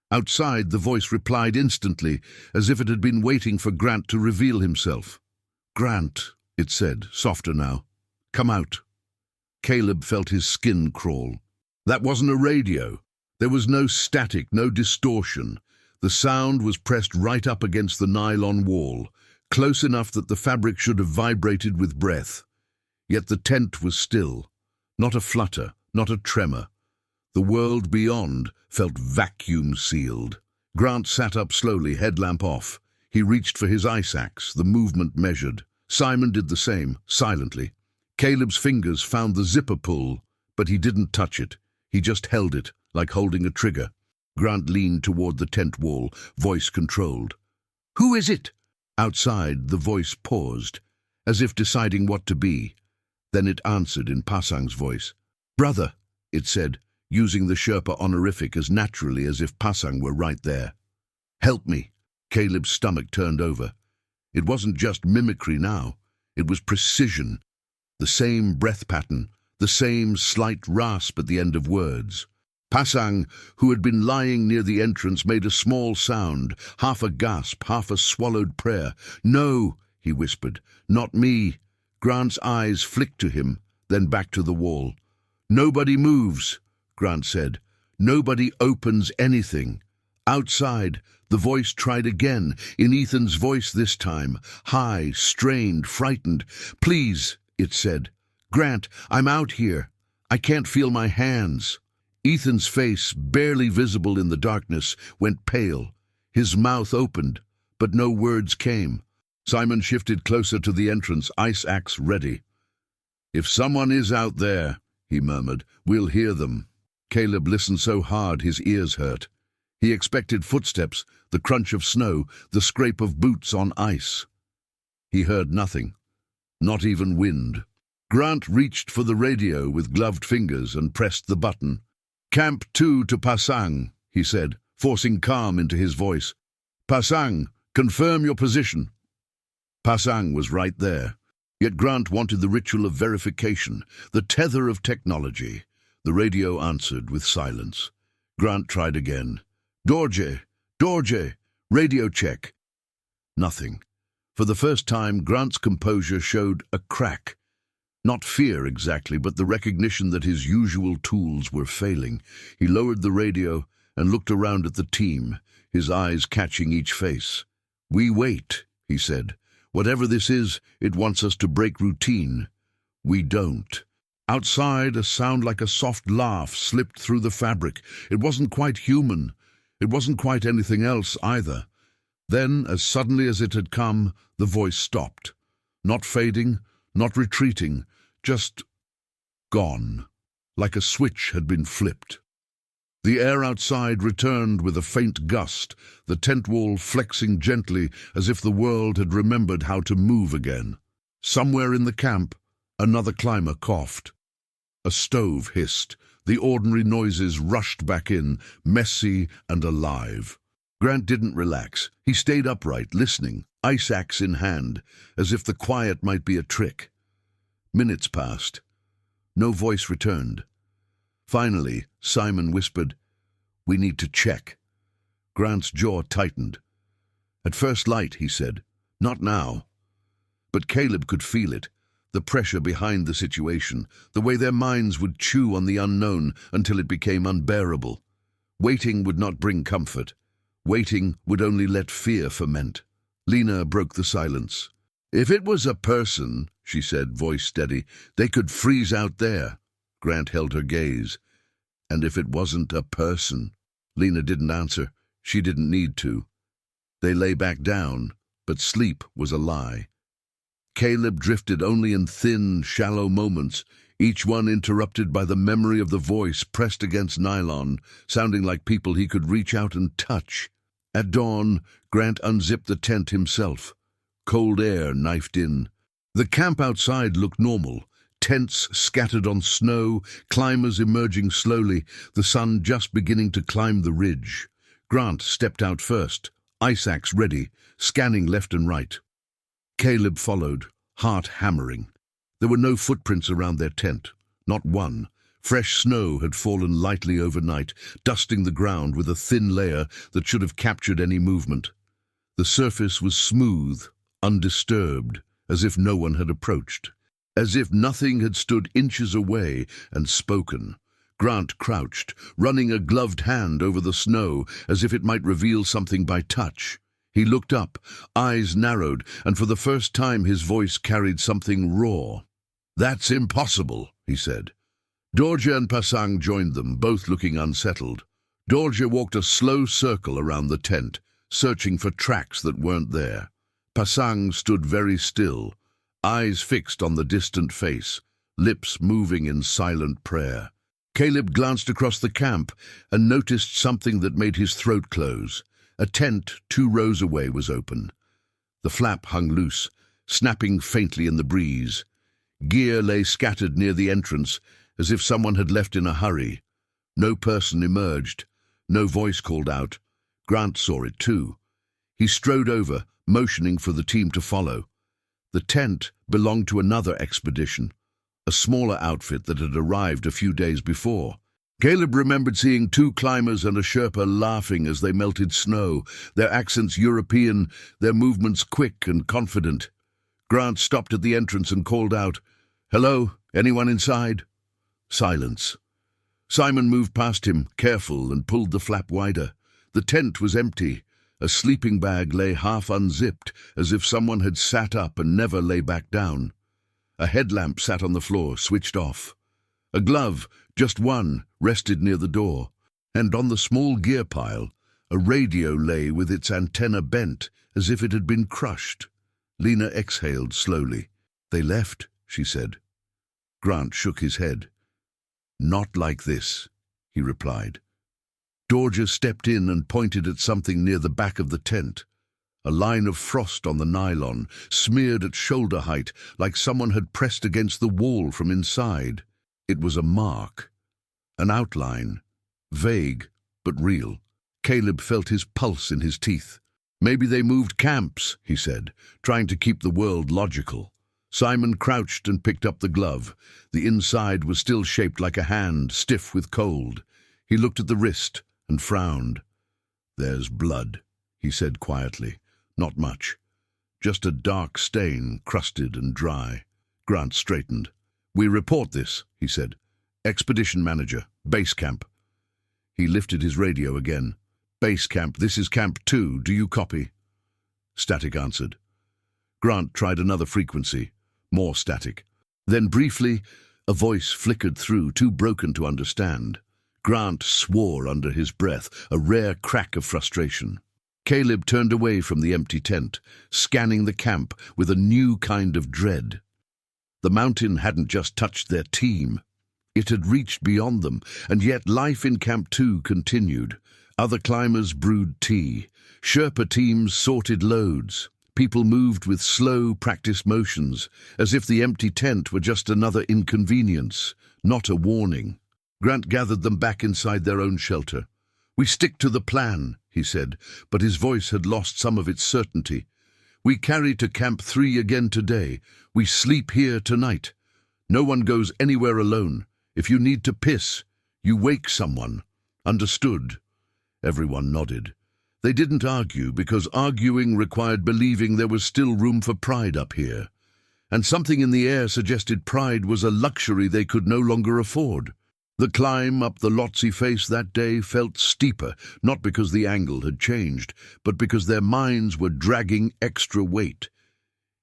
Outside, the voice replied instantly, as if it had been waiting for Grant to reveal himself. "Grant," it said, softer now. "Come out." Caleb felt his skin crawl. That wasn't a radio. There was no static, no distortion. The sound was pressed right up against the nylon wall, close enough that the fabric should have vibrated with breath. Yet the tent was still. Not a flutter, not a tremor. The world beyond felt vacuum-sealed. Grant sat up slowly, headlamp off. He reached for his ice axe, the movement measured. Simon did the same, silently. Caleb's fingers found the zipper pull, but he didn't touch it. He just held it, like holding a trigger. Grant leaned toward the tent wall, voice controlled. "Who is it?" Outside, the voice paused, as if deciding what to be. Then it answered in Pasang's voice. "Brother," it said, using the Sherpa honorific as naturally as if Pasang were right there. "Help me." Caleb's stomach turned over. It wasn't just mimicry now. It was precision. The same breath pattern, the same slight rasp at the end of words. Pasang, who had been lying near the entrance, made a small sound, half a gasp, half a swallowed prayer. "No," he whispered, "not me." Grant's eyes flicked to him, then back to the wall. "Nobody moves," Grant said. "Nobody opens anything." Outside, the voice tried again, in Ethan's voice this time, high, strained, frightened. "Please," it said. "Grant, I'm out here. I can't feel my hands." Ethan's face, barely visible in the darkness, went pale. His mouth opened, but no words came. Simon shifted closer to the entrance, ice axe ready. "If someone is out there," he murmured, "we'll hear them." Caleb listened so hard his ears hurt. He expected footsteps, the crunch of snow, the scrape of boots on ice. He heard nothing, not even wind. Grant reached for the radio with gloved fingers and pressed the button. "Camp 2 to Pasang," he said, forcing calm into his voice. "Pasang, confirm your position." Pasang was right there. Yet Grant wanted the ritual of verification, the tether of technology. The radio answered with silence. Grant tried again. "Dorje, Dorje, radio check." Nothing. For the first time, Grant's composure showed a crack. Not fear exactly, but the recognition that his usual tools were failing. He lowered the radio and looked around at the team, his eyes catching each face. "We wait," he said. "Whatever this is, it wants us to break routine. We don't." Outside, a sound like a soft laugh slipped through the fabric. It wasn't quite human. It wasn't quite anything else either. Then, as suddenly as it had come, the voice stopped. Not fading, not retreating, just gone, like a switch had been flipped. The air outside returned with a faint gust, the tent wall flexing gently as if the world had remembered how to move again. Somewhere in the camp, another climber coughed. A stove hissed. The ordinary noises rushed back in, messy and alive. Grant didn't relax. He stayed upright, listening, ice axe in hand, as if the quiet might be a trick. Minutes passed. No voice returned. Finally, Simon whispered, "We need to check." Grant's jaw tightened. "At first light," he said. "Not now." But Caleb could feel it, the pressure behind the situation, the way their minds would chew on the unknown until it became unbearable. Waiting would not bring comfort. Waiting would only let fear ferment. Lena broke the silence. "If it was a person," she said, voice steady, "they could freeze out there." Grant held her gaze. "And if it wasn't a person?" Lena didn't answer. She didn't need to. They lay back down, but sleep was a lie. Caleb drifted only in thin, shallow moments, each one interrupted by the memory of the voice pressed against nylon, sounding like people he could reach out and touch. At dawn, Grant unzipped the tent himself. Cold air knifed in. The camp outside looked normal. Tents scattered on snow, climbers emerging slowly, the sun just beginning to climb the ridge. Grant stepped out first, ice axe ready, scanning left and right. Caleb followed, heart hammering. There were no footprints around their tent, not one. Fresh snow had fallen lightly overnight, dusting the ground with a thin layer that should have captured any movement. The surface was smooth, undisturbed, as if no one had approached. As if nothing had stood inches away and spoken. Grant crouched, running a gloved hand over the snow as if it might reveal something by touch. He looked up, eyes narrowed, and for the first time his voice carried something raw. "That's impossible," he said. Dorje and Pasang joined them, both looking unsettled. Dorje walked a slow circle around the tent, searching for tracks that weren't there. Pasang stood very still, eyes fixed on the distant face, lips moving in silent prayer. Caleb glanced across the camp and noticed something that made his throat close. A tent 2 rows away was open. The flap hung loose, snapping faintly in the breeze. Gear lay scattered near the entrance, as if someone had left in a hurry. No person emerged. No voice called out. Grant saw it too. He strode over, motioning for the team to follow. The tent belonged to another expedition, a smaller outfit that had arrived a few days before. Caleb remembered seeing two climbers and a Sherpa laughing as they melted snow, their accents European, their movements quick and confident. Grant stopped at the entrance and called out, "Hello, anyone inside?" Silence. Simon moved past him, careful, and pulled the flap wider. The tent was empty. A sleeping bag lay half unzipped, as if someone had sat up and never lay back down. A headlamp sat on the floor, switched off. A glove, just one, rested near the door, and on the small gear pile, a radio lay with its antenna bent, as if it had been crushed. Lena exhaled slowly. "They left," she said. Grant shook his head. "Not like this," he replied. Dorja stepped in and pointed at something near the back of the tent. A line of frost on the nylon, smeared at shoulder height, like someone had pressed against the wall from inside. It was a mark, an outline, vague but real. Caleb felt his pulse in his teeth. "Maybe they moved camps," he said, trying to keep the world logical. Simon crouched and picked up the glove. The inside was still shaped like a hand, stiff with cold. He looked at the wrist and frowned. "There's blood," he said quietly. "Not much. Just a dark stain, crusted and dry." Grant straightened. "We report this," he said. "Expedition manager, base camp." He lifted his radio again. "Base camp, this is Camp 2. Do you copy?" Static answered. Grant tried another frequency. More static. Then briefly, a voice flickered through, too broken to understand. Grant swore under his breath, a rare crack of frustration. Caleb turned away from the empty tent, scanning the camp with a new kind of dread. The mountain hadn't just touched their team. It had reached beyond them, and yet life in Camp 2 continued. Other climbers brewed tea. Sherpa teams sorted loads. People moved with slow, practiced motions, as if the empty tent were just another inconvenience, not a warning. Grant gathered them back inside their own shelter. "We stick to the plan," he said, but his voice had lost some of its certainty. "We carry to Camp 3 again today. We sleep here tonight. No one goes anywhere alone. If you need to piss, you wake someone. Understood?" Everyone nodded. They didn't argue, because arguing required believing there was still room for pride up here. And something in the air suggested pride was a luxury they could no longer afford. The climb up the Lhotse face that day felt steeper, not because the angle had changed, but because their minds were dragging extra weight.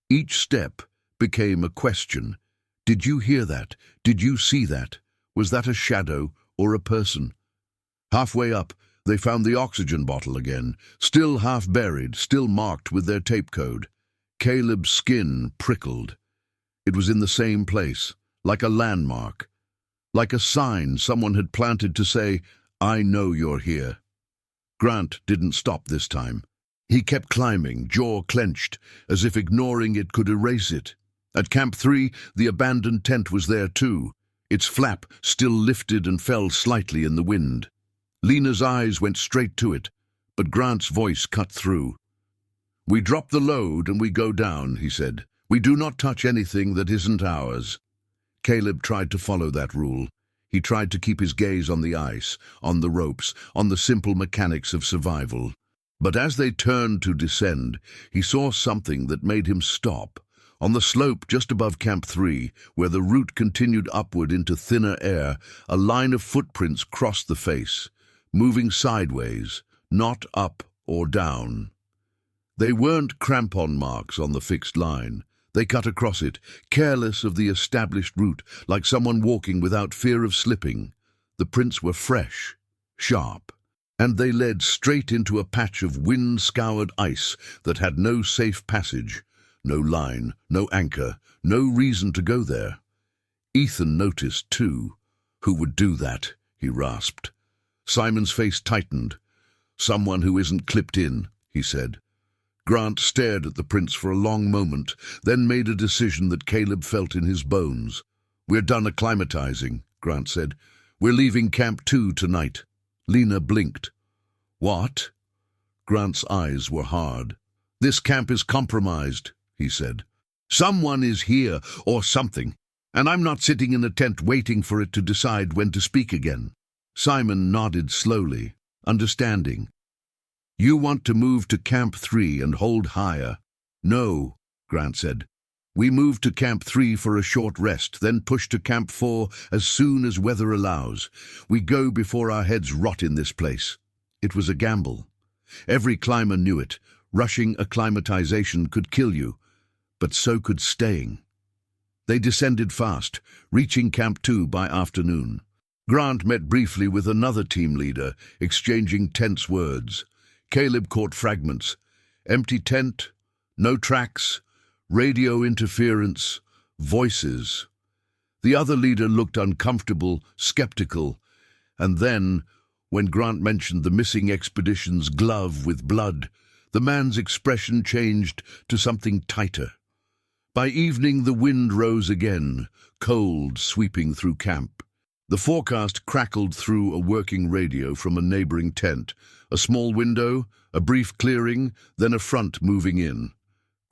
Each step became a question. Did you hear that? Did you see that? Was that a shadow or a person? Halfway up, they found the oxygen bottle again, still half buried, still marked with their tape code. Caleb's skin prickled. It was in the same place, like a landmark, like a sign someone had planted to say, "I know you're here." Grant didn't stop this time. He kept climbing, jaw clenched, as if ignoring it could erase it. At Camp 3, the abandoned tent was there too, its flap still lifted and fell slightly in the wind. Lena's eyes went straight to it, but Grant's voice cut through. "We drop the load and we go down," he said. "We do not touch anything that isn't ours." Caleb tried to follow that rule. He tried to keep his gaze on the ice, on the ropes, on the simple mechanics of survival. But as they turned to descend, he saw something that made him stop. On the slope just above Camp 3, where the route continued upward into thinner air, a line of footprints crossed the face, moving sideways, not up or down. They weren't crampon marks on the fixed line. They cut across it, careless of the established route, like someone walking without fear of slipping. The prints were fresh, sharp, and they led straight into a patch of wind-scoured ice that had no safe passage, no line, no anchor, no reason to go there. Ethan noticed, too. "Who would do that?" he rasped. Simon's face tightened. "Someone who isn't clipped in," he said. Grant stared at the prints for a long moment, then made a decision that Caleb felt in his bones. "We're done acclimatizing," Grant said. "We're leaving Camp 2 tonight." Lena blinked. "What?" Grant's eyes were hard. "This camp is compromised," he said. "Someone is here, or something, and I'm not sitting in a tent waiting for it to decide when to speak again." Simon nodded slowly, understanding. You want to move to Camp 3 and hold higher. No, Grant said. We move to Camp 3 for a short rest, then push to Camp 4 as soon as weather allows. We go before our heads rot in this place. It was a gamble. Every climber knew it. Rushing acclimatization could kill you, but so could staying. They descended fast, reaching Camp 2 by afternoon. Grant met briefly with another team leader, exchanging tense words. Caleb caught fragments. Empty tent, no tracks, radio interference, voices. The other leader looked uncomfortable, skeptical, and then, when Grant mentioned the missing expedition's glove with blood, the man's expression changed to something tighter. By evening, the wind rose again, cold, sweeping through camp. The forecast crackled through a working radio from a neighboring tent. A small window, a brief clearing, then a front moving in.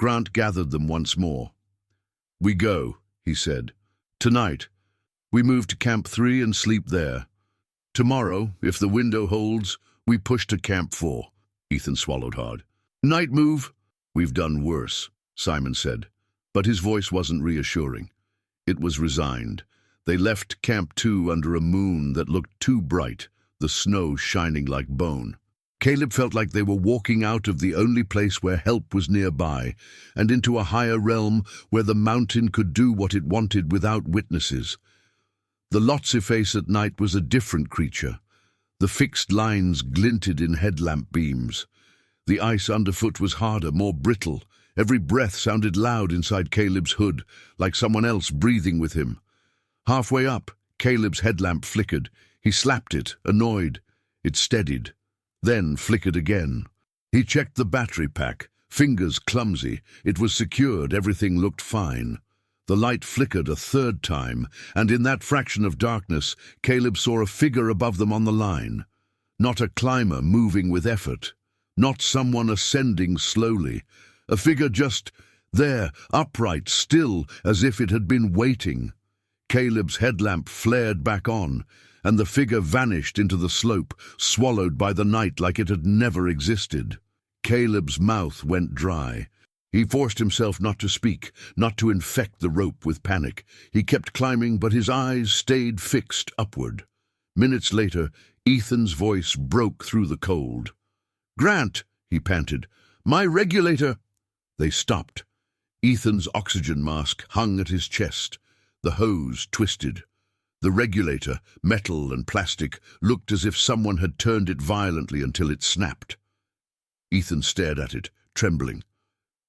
Grant gathered them once more. We go, he said. Tonight. We move to Camp 3 and sleep there. Tomorrow, if the window holds, we push to Camp 4. Ethan swallowed hard. Night move? We've done worse, Simon said. But his voice wasn't reassuring. It was resigned. They left Camp 2 under a moon that looked too bright, the snow shining like bone. Caleb felt like they were walking out of the only place where help was nearby, and into a higher realm where the mountain could do what it wanted without witnesses. The Lhotse face at night was a different creature. The fixed lines glinted in headlamp beams. The ice underfoot was harder, more brittle. Every breath sounded loud inside Caleb's hood, like someone else breathing with him. Halfway up, Caleb's headlamp flickered. He slapped it, annoyed. It steadied, then flickered again. He checked the battery pack, fingers clumsy. It was secured, everything looked fine. The light flickered a third time, and in that fraction of darkness, Caleb saw a figure above them on the line. Not a climber moving with effort. Not someone ascending slowly. A figure just there, upright, still, as if it had been waiting. Caleb's headlamp flared back on, and the figure vanished into the slope, swallowed by the night like it had never existed. Caleb's mouth went dry. He forced himself not to speak, not to infect the rope with panic. He kept climbing, but his eyes stayed fixed upward. Minutes later, Ethan's voice broke through the cold. "Grant," he panted, "my regulator—" They stopped. Ethan's oxygen mask hung at his chest. The hose twisted. The regulator, metal and plastic, looked as if someone had turned it violently until it snapped. Ethan stared at it, trembling.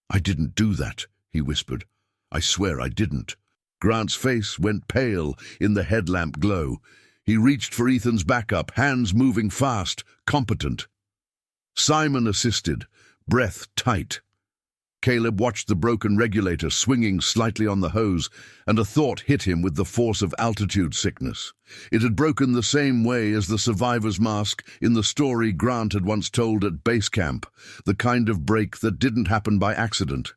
"I didn't do that," he whispered. "I swear I didn't." Grant's face went pale in the headlamp glow. He reached for Ethan's backup, hands moving fast, competent. Simon assisted, breath tight. Caleb watched the broken regulator swinging slightly on the hose, and a thought hit him with the force of altitude sickness. It had broken the same way as the survivor's mask in the story Grant had once told at base camp, the kind of break that didn't happen by accident.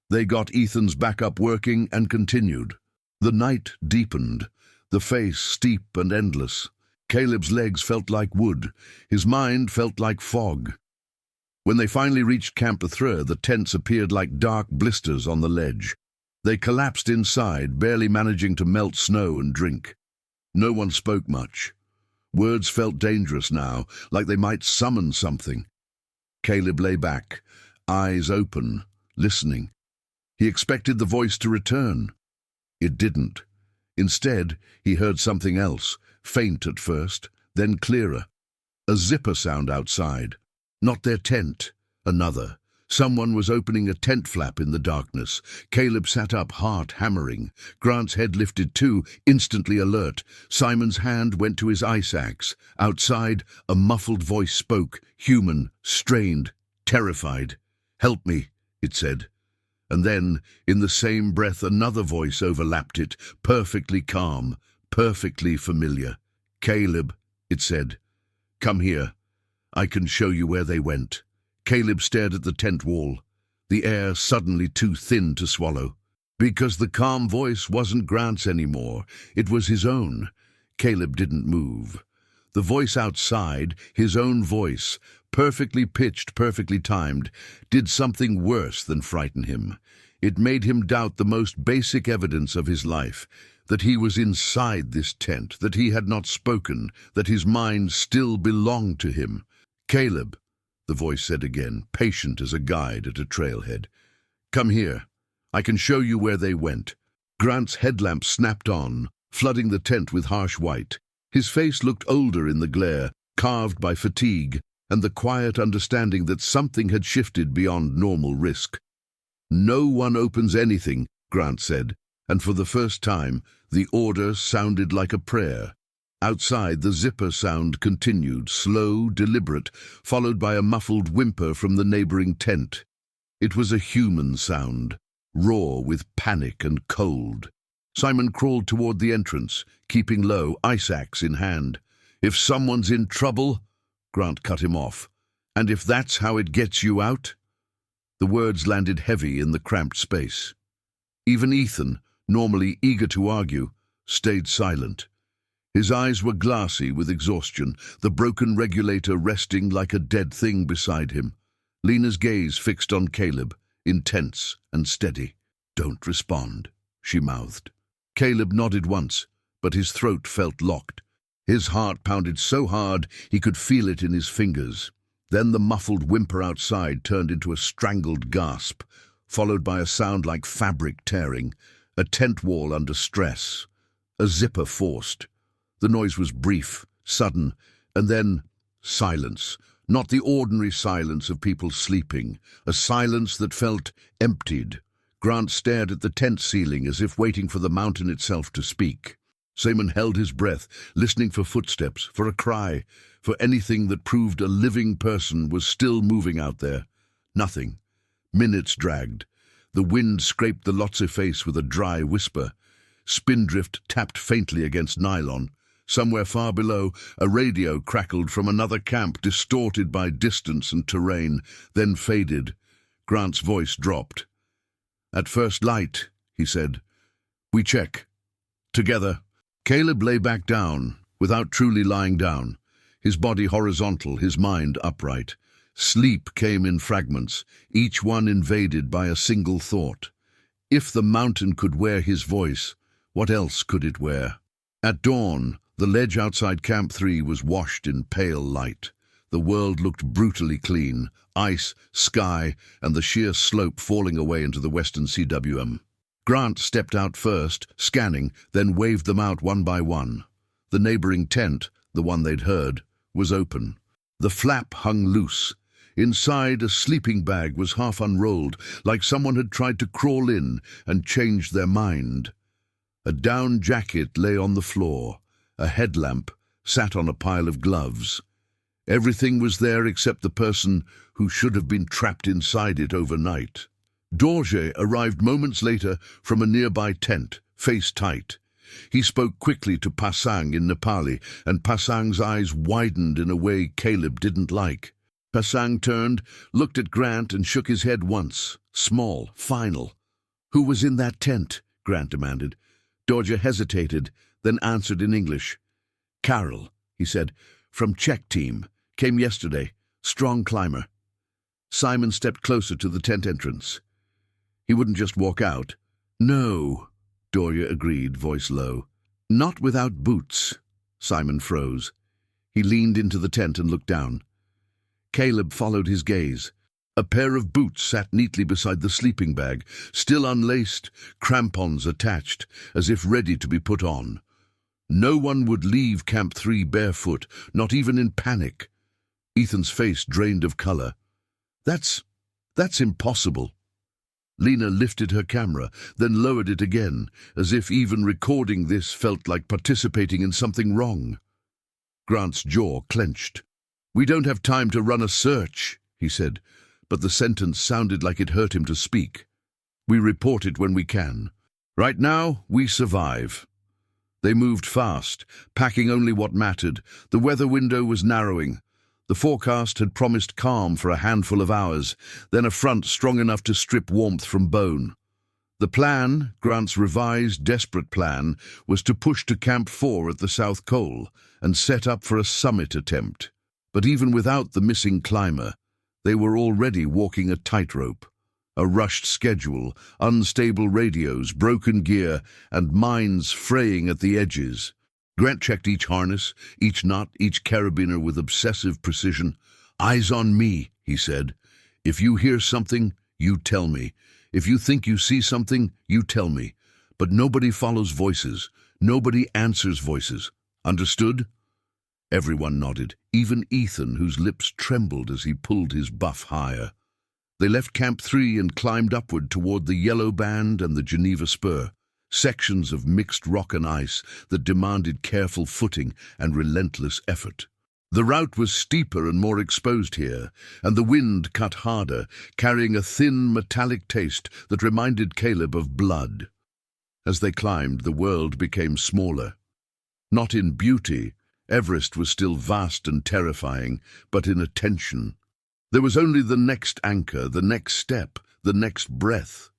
They got Ethan's backup working and continued. The night deepened, the face steep and endless. Caleb's legs felt like wood, his mind felt like fog. When they finally reached Camp 3, the tents appeared like dark blisters on the ledge. They collapsed inside, barely managing to melt snow and drink. No one spoke much. Words felt dangerous now, like they might summon something. Caleb lay back, eyes open, listening. He expected the voice to return. It didn't. Instead, he heard something else, faint at first, then clearer. A zipper sound outside. Not their tent, another. Someone was opening a tent flap in the darkness. Caleb sat up, heart hammering. Grant's head lifted too, instantly alert. Simon's hand went to his ice axe. Outside, a muffled voice spoke, human, strained, terrified. "Help me," it said. And then, in the same breath, another voice overlapped it, perfectly calm, perfectly familiar. "Caleb," it said, "come here. I can show you where they went." Caleb stared at the tent wall, the air suddenly too thin to swallow. Because the calm voice wasn't Grant's anymore, it was his own. Caleb didn't move. The voice outside, his own voice, perfectly pitched, perfectly timed, did something worse than frighten him. It made him doubt the most basic evidence of his life, that he was inside this tent, that he had not spoken, that his mind still belonged to him. "Caleb," the voice said again, patient as a guide at a trailhead. "Come here. I can show you where they went." Grant's headlamp snapped on, flooding the tent with harsh white. His face looked older in the glare, carved by fatigue and the quiet understanding that something had shifted beyond normal risk. "No one opens anything," Grant said, and for the first time, the order sounded like a prayer. Outside, the zipper sound continued, slow, deliberate, followed by a muffled whimper from the neighboring tent. It was a human sound, raw with panic and cold. Simon crawled toward the entrance, keeping low, ice axe in hand. "If someone's in trouble," Grant cut him off. "And if that's how it gets you out?" The words landed heavy in the cramped space. Even Ethan, normally eager to argue, stayed silent. His eyes were glassy with exhaustion, the broken regulator resting like a dead thing beside him. Lena's gaze fixed on Caleb, intense and steady. "Don't respond," she mouthed. Caleb nodded once, but his throat felt locked. His heart pounded so hard he could feel it in his fingers. Then the muffled whimper outside turned into a strangled gasp, followed by a sound like fabric tearing, a tent wall under stress, a zipper forced. The noise was brief, sudden, and then silence. Not the ordinary silence of people sleeping, a silence that felt emptied. Grant stared at the tent ceiling as if waiting for the mountain itself to speak. Simon held his breath, listening for footsteps, for a cry, for anything that proved a living person was still moving out there. Nothing. Minutes dragged. The wind scraped the Lhotse face with a dry whisper. Spindrift tapped faintly against nylon. Somewhere far below, a radio crackled from another camp, distorted by distance and terrain, then faded. Grant's voice dropped. "At first light," he said. "We check. Together." Caleb lay back down, without truly lying down, his body horizontal, his mind upright. Sleep came in fragments, each one invaded by a single thought. If the mountain could wear his voice, what else could it wear? At dawn, the ledge outside Camp 3 was washed in pale light. The world looked brutally clean, ice, sky, and the sheer slope falling away into the western CWM. Grant stepped out first, scanning, then waved them out one by one. The neighboring tent, the one they'd heard, was open. The flap hung loose. Inside, a sleeping bag was half unrolled, like someone had tried to crawl in and changed their mind. A down jacket lay on the floor. A headlamp sat on a pile of gloves. Everything was there except the person who should have been trapped inside it overnight. Dorje arrived moments later from a nearby tent, face tight. He spoke quickly to Pasang in Nepali, and Pasang's eyes widened in a way Caleb didn't like. Pasang turned, looked at Grant and shook his head once, small, final. "Who was in that tent?" Grant demanded. Dorje hesitated, then answered in English. "Carol," he said, "from Czech team. Came yesterday. Strong climber." Simon stepped closer to the tent entrance. He wouldn't just walk out. "No," Dorje agreed, voice low. "Not without boots." Simon froze. He leaned into the tent and looked down. Caleb followed his gaze. A pair of boots sat neatly beside the sleeping bag, still unlaced, crampons attached, as if ready to be put on. No one would leave Camp 3 barefoot, not even in panic. Ethan's face drained of color. That's impossible." Lena lifted her camera, then lowered it again, as if even recording this felt like participating in something wrong. Grant's jaw clenched. "We don't have time to run a search," he said, but the sentence sounded like it hurt him to speak. "We report it when we can. Right now, we survive." They moved fast, packing only what mattered. The weather window was narrowing. The forecast had promised calm for a handful of hours, then a front strong enough to strip warmth from bone. The plan, Grant's revised, desperate plan, was to push to Camp 4 at the South Col and set up for a summit attempt. But even without the missing climber, they were already walking a tightrope. A rushed schedule, unstable radios, broken gear, and minds fraying at the edges. Grant checked each harness, each nut, each carabiner with obsessive precision. "Eyes on me," he said. "If you hear something, you tell me. If you think you see something, you tell me. But nobody follows voices. Nobody answers voices. Understood?" Everyone nodded, even Ethan, whose lips trembled as he pulled his buff higher. They left Camp 3 and climbed upward toward the Yellow Band and the Geneva Spur, sections of mixed rock and ice that demanded careful footing and relentless effort. The route was steeper and more exposed here, and the wind cut harder, carrying a thin, metallic taste that reminded Caleb of blood. As they climbed, the world became smaller. Not in beauty, Everest was still vast and terrifying, but in attention. There was only the next anchor, the next step, the next breath.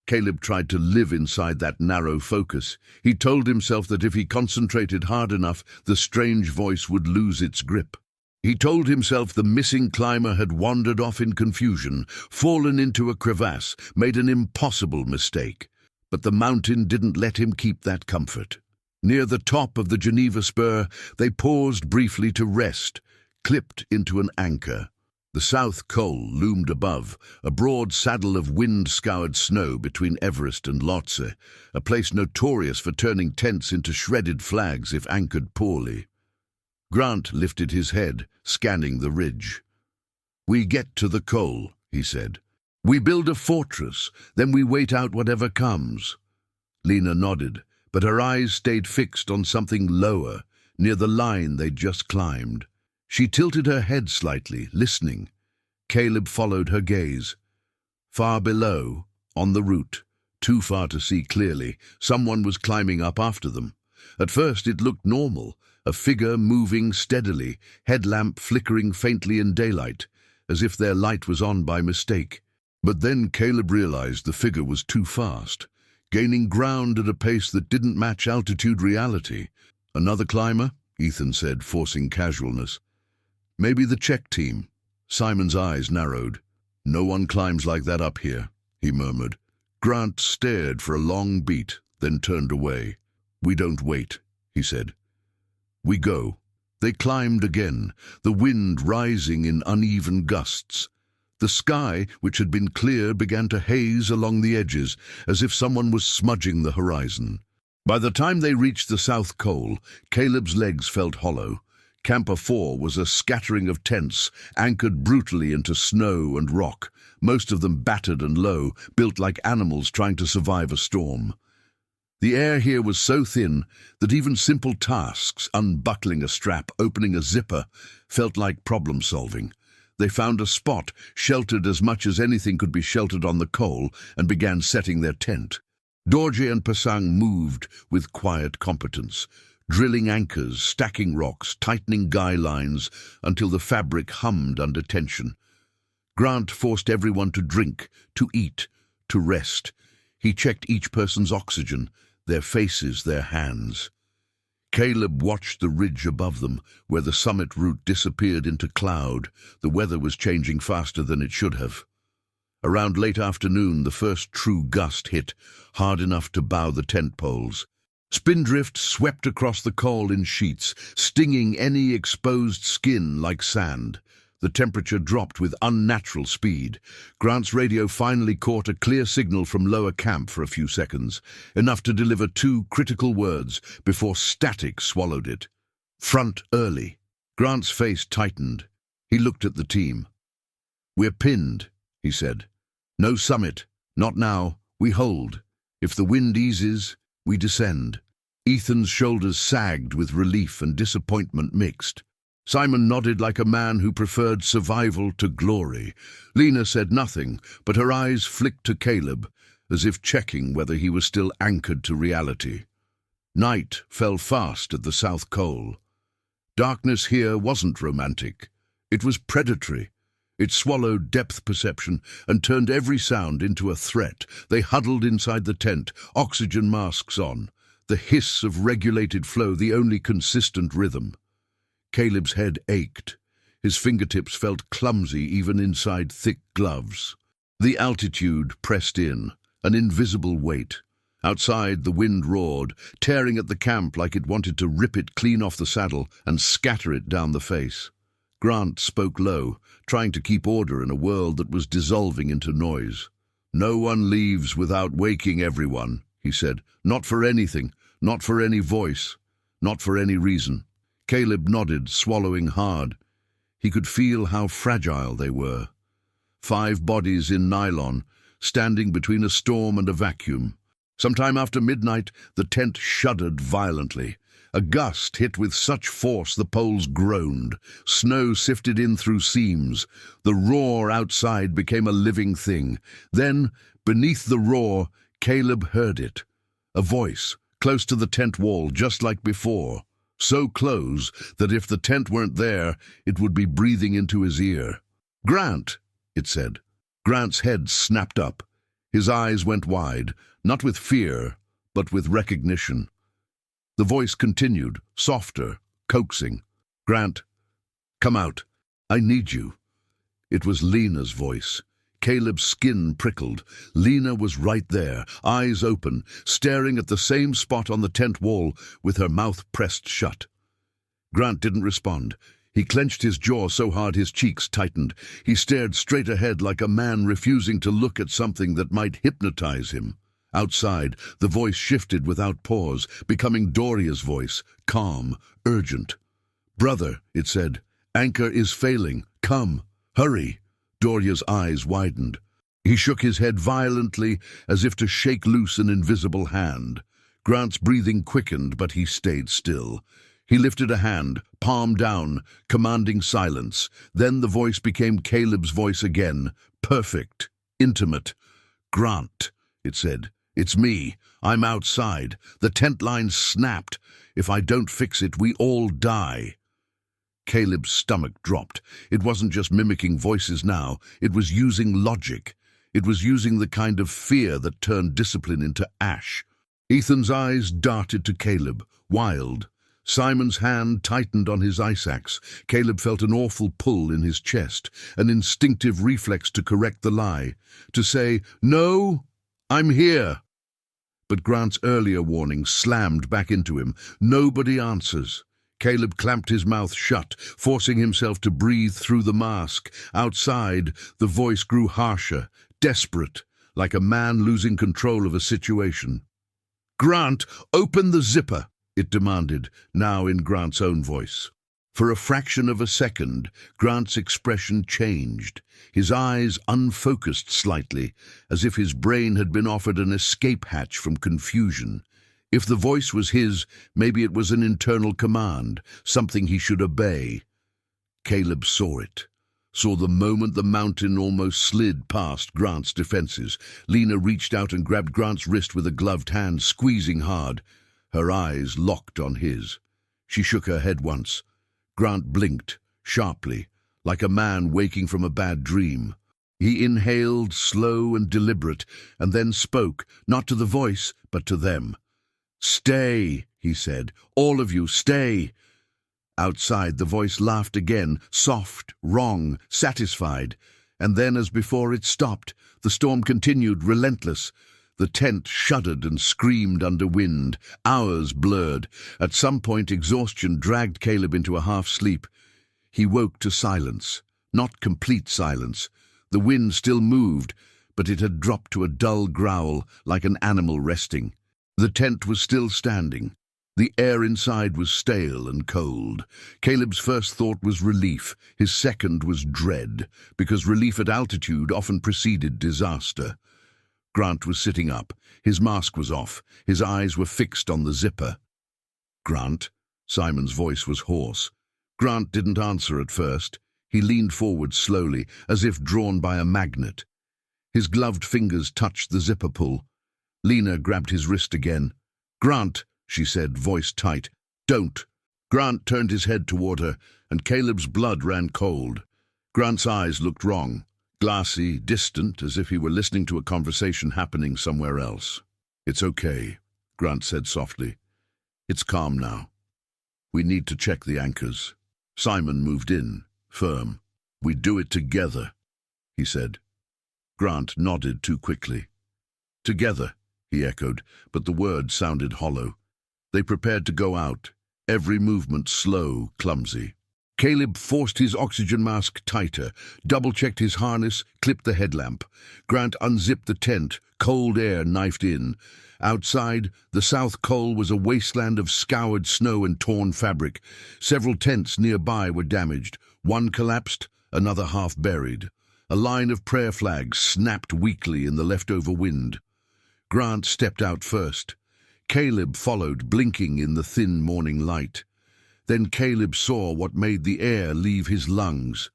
Caleb tried to live inside that narrow focus. He told himself that if he concentrated hard enough, the strange voice would lose its grip. He told himself the missing climber had wandered off in confusion, fallen into a crevasse, made an impossible mistake. But the mountain didn't let him keep that comfort. Near the top of the Geneva Spur, they paused briefly to rest, clipped into an anchor. The South Col loomed above, a broad saddle of wind-scoured snow between Everest and Lhotse, a place notorious for turning tents into shredded flags if anchored poorly. Grant lifted his head, scanning the ridge. "We get to the Col," he said. "We build a fortress, then we wait out whatever comes." Lena nodded, but her eyes stayed fixed on something lower, near the line they'd just climbed. She tilted her head slightly, listening. Caleb followed her gaze. Far below, on the route, too far to see clearly, someone was climbing up after them. At first it looked normal, a figure moving steadily, headlamp flickering faintly in daylight, as if their light was on by mistake. But then Caleb realized the figure was too fast, gaining ground at a pace that didn't match altitude reality. "Another climber?" Ethan said, forcing casualness. "Maybe the Czech team." Simon's eyes narrowed. "No one climbs like that up here," he murmured. Grant stared for a long beat, then turned away. "We don't wait," he said. "We go." They climbed again, the wind rising in uneven gusts. The sky, which had been clear, began to haze along the edges, as if someone was smudging the horizon. By the time they reached the South Col, Caleb's legs felt hollow. Camp 4 was a scattering of tents, anchored brutally into snow and rock, most of them battered and low, built like animals trying to survive a storm. The air here was so thin that even simple tasks, unbuckling a strap, opening a zipper, felt like problem-solving. They found a spot, sheltered as much as anything could be sheltered on the Col, and began setting their tent. Dorje and Pasang moved with quiet competence, drilling anchors, stacking rocks, tightening guy lines, until the fabric hummed under tension. Grant forced everyone to drink, to eat, to rest. He checked each person's oxygen, their faces, their hands. Caleb watched the ridge above them, where the summit route disappeared into cloud. The weather was changing faster than it should have. Around late afternoon, the first true gust hit, hard enough to bow the tent poles. Spindrift swept across the Col in sheets, stinging any exposed skin like sand. The temperature dropped with unnatural speed. Grant's radio finally caught a clear signal from lower camp for a few seconds, enough to deliver 2 critical words before static swallowed it. "Front early." Grant's face tightened. He looked at the team. "We're pinned," he said. "No summit. Not now. We hold. If the wind eases, we descend." Ethan's shoulders sagged with relief and disappointment mixed. Simon nodded like a man who preferred survival to glory. Lena said nothing, but her eyes flicked to Caleb, as if checking whether he was still anchored to reality. Night fell fast at the South Col. Darkness here wasn't romantic. It was predatory. It swallowed depth perception and turned every sound into a threat. They huddled inside the tent, oxygen masks on, the hiss of regulated flow the only consistent rhythm. Caleb's head ached. His fingertips felt clumsy even inside thick gloves. The altitude pressed in, an invisible weight. Outside, the wind roared, tearing at the camp like it wanted to rip it clean off the saddle and scatter it down the face. Grant spoke low, trying to keep order in a world that was dissolving into noise. "No one leaves without waking everyone," he said. "Not for anything, not for any voice, not for any reason." Caleb nodded, swallowing hard. He could feel how fragile they were. 5 bodies in nylon, standing between a storm and a vacuum. Sometime after midnight, the tent shuddered violently. A gust hit with such force the poles groaned. Snow sifted in through seams. The roar outside became a living thing. Then, beneath the roar, Caleb heard it. A voice, close to the tent wall, just like before. So close that if the tent weren't there, it would be breathing into his ear. "Grant," it said. Grant's head snapped up. His eyes went wide, not with fear, but with recognition. The voice continued, softer, coaxing. "Grant, come out. I need you." It was Lena's voice. Caleb's skin prickled. Lena was right there, eyes open, staring at the same spot on the tent wall with her mouth pressed shut. Grant didn't respond. He clenched his jaw so hard his cheeks tightened. He stared straight ahead like a man refusing to look at something that might hypnotize him. Outside, the voice shifted without pause, becoming Doria's voice, calm, urgent. "Brother," it said, "anchor is failing. Come, hurry." Doria's eyes widened. He shook his head violently, as if to shake loose an invisible hand. Grant's breathing quickened, but he stayed still. He lifted a hand, palm down, commanding silence. Then the voice became Caleb's voice again, perfect, intimate. "Grant," it said, "it's me. I'm outside. The tent line snapped. If I don't fix it, we all die." Caleb's stomach dropped. It wasn't just mimicking voices now. It was using logic. It was using the kind of fear that turned discipline into ash. Ethan's eyes darted to Caleb, wild. Simon's hand tightened on his ice axe. Caleb felt an awful pull in his chest, an instinctive reflex to correct the lie, to say, "No, I'm here." But Grant's earlier warning slammed back into him. Nobody answers. Caleb clamped his mouth shut, forcing himself to breathe through the mask. Outside, the voice grew harsher, desperate, like a man losing control of a situation. "Grant, open the zipper," it demanded, now in Grant's own voice. For a fraction of a second, Grant's expression changed. His eyes unfocused slightly, as if his brain had been offered an escape hatch from confusion. If the voice was his, maybe it was an internal command, something he should obey. Caleb saw it. Saw the moment the mountain almost slid past Grant's defenses. Lena reached out and grabbed Grant's wrist with a gloved hand, squeezing hard. Her eyes locked on his. She shook her head once. Grant blinked, sharply, like a man waking from a bad dream. He inhaled, slow and deliberate, and then spoke, not to the voice, but to them. "Stay," he said. "All of you, stay." Outside, the voice laughed again, soft, wrong, satisfied. And then, as before, it stopped. The storm continued, relentless. The tent shuddered and screamed under wind. Hours blurred. At some point, exhaustion dragged Caleb into a half-sleep. He woke to silence. Not complete silence. The wind still moved, but it had dropped to a dull growl, like an animal resting. The tent was still standing. The air inside was stale and cold. Caleb's first thought was relief. His second was dread, because relief at altitude often preceded disaster. Grant was sitting up. His mask was off. His eyes were fixed on the zipper. "Grant?" Simon's voice was hoarse. Grant didn't answer at first. He leaned forward slowly, as if drawn by a magnet. His gloved fingers touched the zipper pull. Lena grabbed his wrist again. "Grant," she said, voice tight. "Don't." Grant turned his head toward her, and Caleb's blood ran cold. Grant's eyes looked wrong, glassy, distant, as if he were listening to a conversation happening somewhere else. "It's okay," Grant said softly. "It's calm now. We need to check the anchors." Simon moved in, firm. "We do it together," he said. Grant nodded too quickly. "Together," he echoed, but the word sounded hollow. They prepared to go out, every movement slow, clumsy. Caleb forced his oxygen mask tighter, double-checked his harness, clipped the headlamp. Grant unzipped the tent, cold air knifed in. Outside, the South Col was a wasteland of scoured snow and torn fabric. Several tents nearby were damaged. One collapsed, another half buried. A line of prayer flags snapped weakly in the leftover wind. Grant stepped out first. Caleb followed, blinking in the thin morning light. Then Caleb saw what made the air leave his lungs.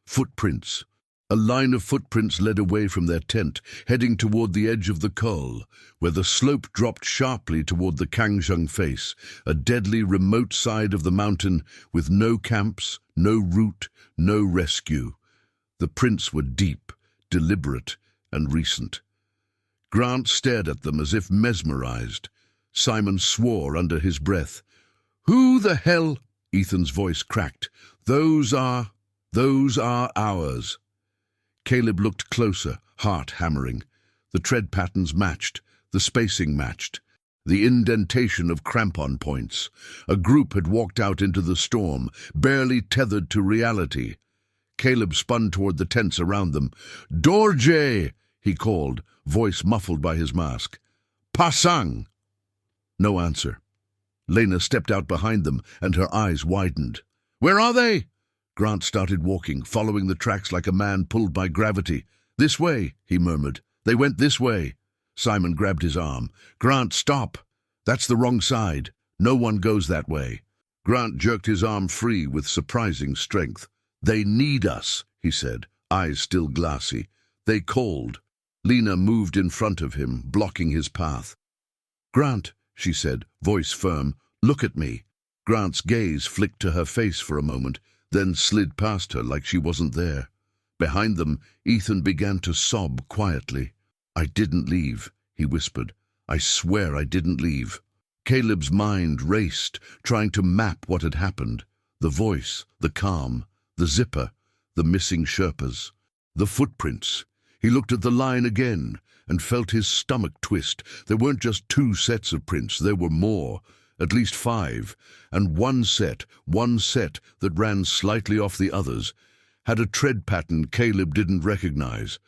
Footprints. A line of footprints led away from their tent, heading toward the edge of the col, where the slope dropped sharply toward the Kangzheng face, a deadly remote side of the mountain with no camps, no route, no rescue. The prints were deep, deliberate, and recent. Grant stared at them as if mesmerized. Simon swore under his breath. "Who the hell?" Ethan's voice cracked. Those are ours." Caleb looked closer, heart hammering. The tread patterns matched, the spacing matched, the indentation of crampon points. A group had walked out into the storm, barely tethered to reality. Caleb spun toward the tents around them. "Dorje!" he called, voice muffled by his mask. "Pasang!" No answer. Lena stepped out behind them, and her eyes widened. "Where are they?" Grant started walking, following the tracks like a man pulled by gravity. "This way," he murmured. "They went this way." Simon grabbed his arm. "Grant, stop! That's the wrong side. No one goes that way." Grant jerked his arm free with surprising strength. "They need us," he said, eyes still glassy. They called. Lena moved in front of him, blocking his path. "Grant," she said, voice firm, "look at me." Grant's gaze flicked to her face for a moment, then slid past her like she wasn't there. Behind them, Ethan began to sob quietly. "I didn't leave," he whispered. "I swear I didn't leave." Caleb's mind raced, trying to map what had happened. The voice, the calm, the zipper, the missing Sherpas, the footprints. He looked at the line again and felt his stomach twist. There weren't just 2 sets of prints, there were more, at least 5, and one set that ran slightly off the others, had a tread pattern Caleb didn't recognize.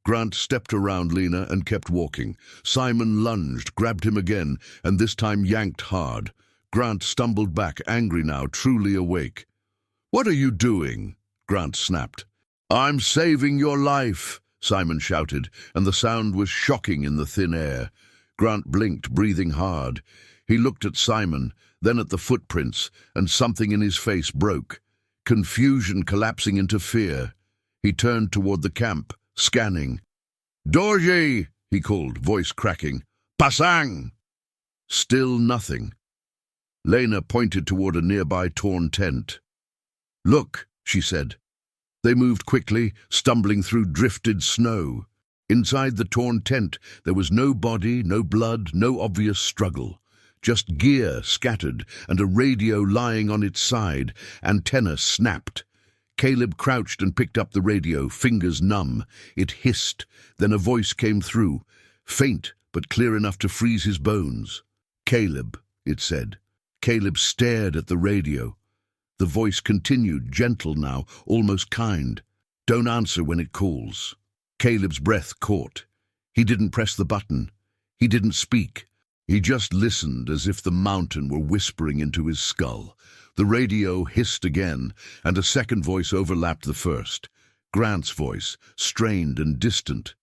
Grant stepped around Lena and kept walking. Simon lunged, grabbed him again, and this time yanked hard. Grant stumbled back, angry now, truly awake. "What are you doing?" Grant snapped. "I'm saving your life," Simon shouted, and the sound was shocking in the thin air. Grant blinked, breathing hard. He looked at Simon, then at the footprints, and something in his face broke. Confusion collapsing into fear. He turned toward the camp, scanning. "Dorje!" he called, voice cracking. "Pasang!" Still nothing. Lena pointed toward a nearby torn tent. "Look," she said. They moved quickly, stumbling through drifted snow. Inside the torn tent, there was no body, no blood, no obvious struggle. Just gear scattered and a radio lying on its side. Antenna snapped. Caleb crouched and picked up the radio, fingers numb. It hissed. Then a voice came through, faint but clear enough to freeze his bones. "Caleb," it said. Caleb stared at the radio. The voice continued, gentle now, almost kind. "Don't answer when it calls." Caleb's breath caught. He didn't press the button. He didn't speak. He just listened as if the mountain were whispering into his skull. The radio hissed again, and a second voice overlapped the first. Grant's voice, strained and distant.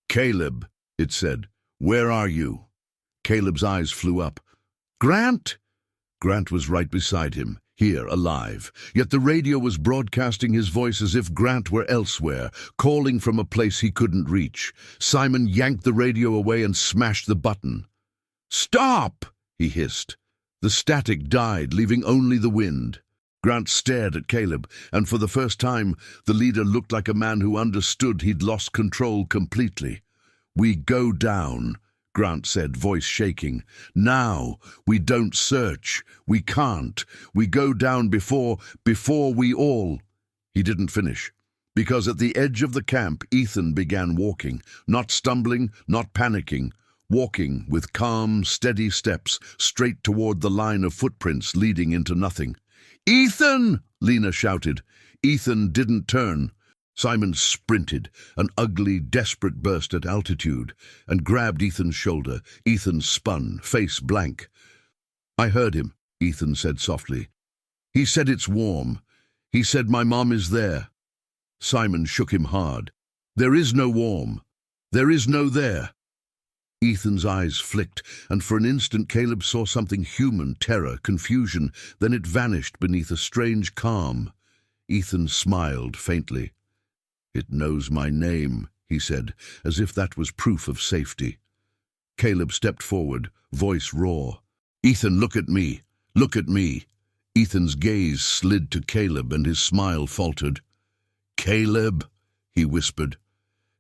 "Caleb," it said, "where are you?" Caleb's eyes flew up. "Grant?" Grant was right beside him, here, alive. Yet the radio was broadcasting his voice as if Grant were elsewhere, calling from a place he couldn't reach. Simon yanked the radio away and smashed the button. "Stop!" he hissed. The static died, leaving only the wind. Grant stared at Caleb, and for the first time, the leader looked like a man who understood he'd lost control completely. "We go down," Grant said, voice shaking. "Now. We don't search. We can't. We go down before we all—" He didn't finish, because at the edge of the camp, Ethan began walking, not stumbling, not panicking, walking with calm, steady steps straight toward the line of footprints leading into nothing. "Ethan!" Lena shouted. Ethan didn't turn. Simon sprinted, an ugly, desperate burst at altitude, and grabbed Ethan's shoulder. Ethan spun, face blank. "I heard him," Ethan said softly. "He said it's warm. He said my mom is there." Simon shook him hard. "There is no warm. There is no there." Ethan's eyes flicked, and for an instant Caleb saw something human, terror, confusion. Then it vanished beneath a strange calm. Ethan smiled faintly. "It knows my name," he said, as if that was proof of safety. Caleb stepped forward, voice raw. "Ethan, look at me. Look at me." Ethan's gaze slid to Caleb, and his smile faltered. "Caleb," he whispered.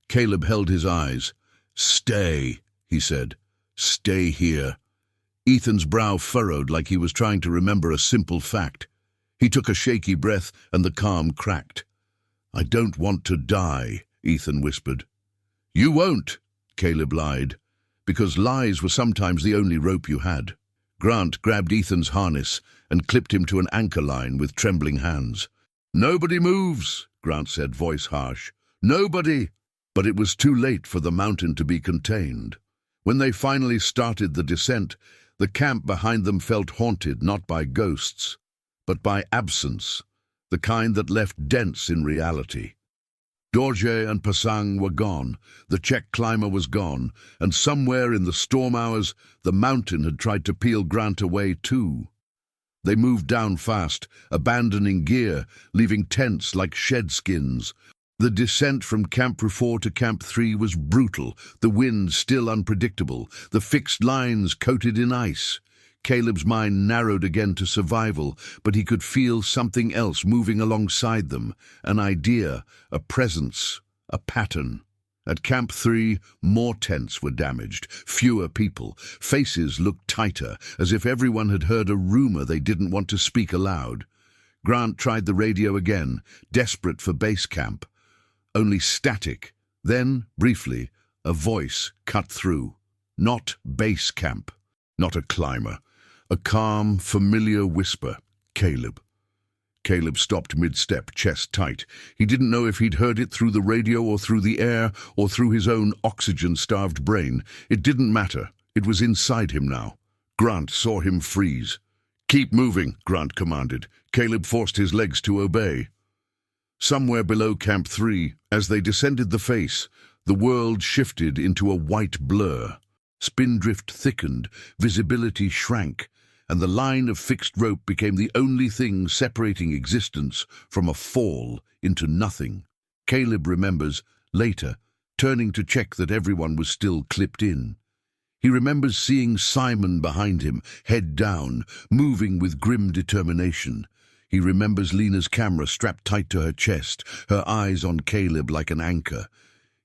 Caleb held his eyes. "Stay," he said. "Stay here." Ethan's brow furrowed like he was trying to remember a simple fact. He took a shaky breath, and the calm cracked. "I don't want to die," Ethan whispered. "You won't," Caleb lied, because lies were sometimes the only rope you had. Grant grabbed Ethan's harness and clipped him to an anchor line with trembling hands. "Nobody moves," Grant said, voice harsh. "Nobody." But it was too late for the mountain to be contained. When they finally started the descent, the camp behind them felt haunted not by ghosts, but by absence, the kind that left dents in reality. Dorje and Pasang were gone, the Czech climber was gone, and somewhere in the storm hours, the mountain had tried to peel Grant away too. They moved down fast, abandoning gear, leaving tents like shed skins. The descent from Camp 4 to Camp 3 was brutal, the wind still unpredictable, the fixed lines coated in ice. Caleb's mind narrowed again to survival, but he could feel something else moving alongside them, an idea, a presence, a pattern. At Camp 3, more tents were damaged, fewer people. Faces looked tighter, as if everyone had heard a rumor they didn't want to speak aloud. Grant tried the radio again, desperate for base camp. Only static. Then, briefly, a voice cut through. Not base camp. Not a climber. A calm, familiar whisper. "Caleb." Caleb stopped mid-step, chest tight. He didn't know if he'd heard it through the radio or through the air or through his own oxygen-starved brain. It didn't matter. It was inside him now. Grant saw him freeze. "Keep moving," Grant commanded. Caleb forced his legs to obey. Somewhere below Camp 3, as they descended the face, the world shifted into a white blur. Spindrift thickened, visibility shrank, and the line of fixed rope became the only thing separating existence from a fall into nothing. Caleb remembers, later, turning to check that everyone was still clipped in. He remembers seeing Simon behind him, head down, moving with grim determination. He remembers Lena's camera strapped tight to her chest, her eyes on Caleb like an anchor.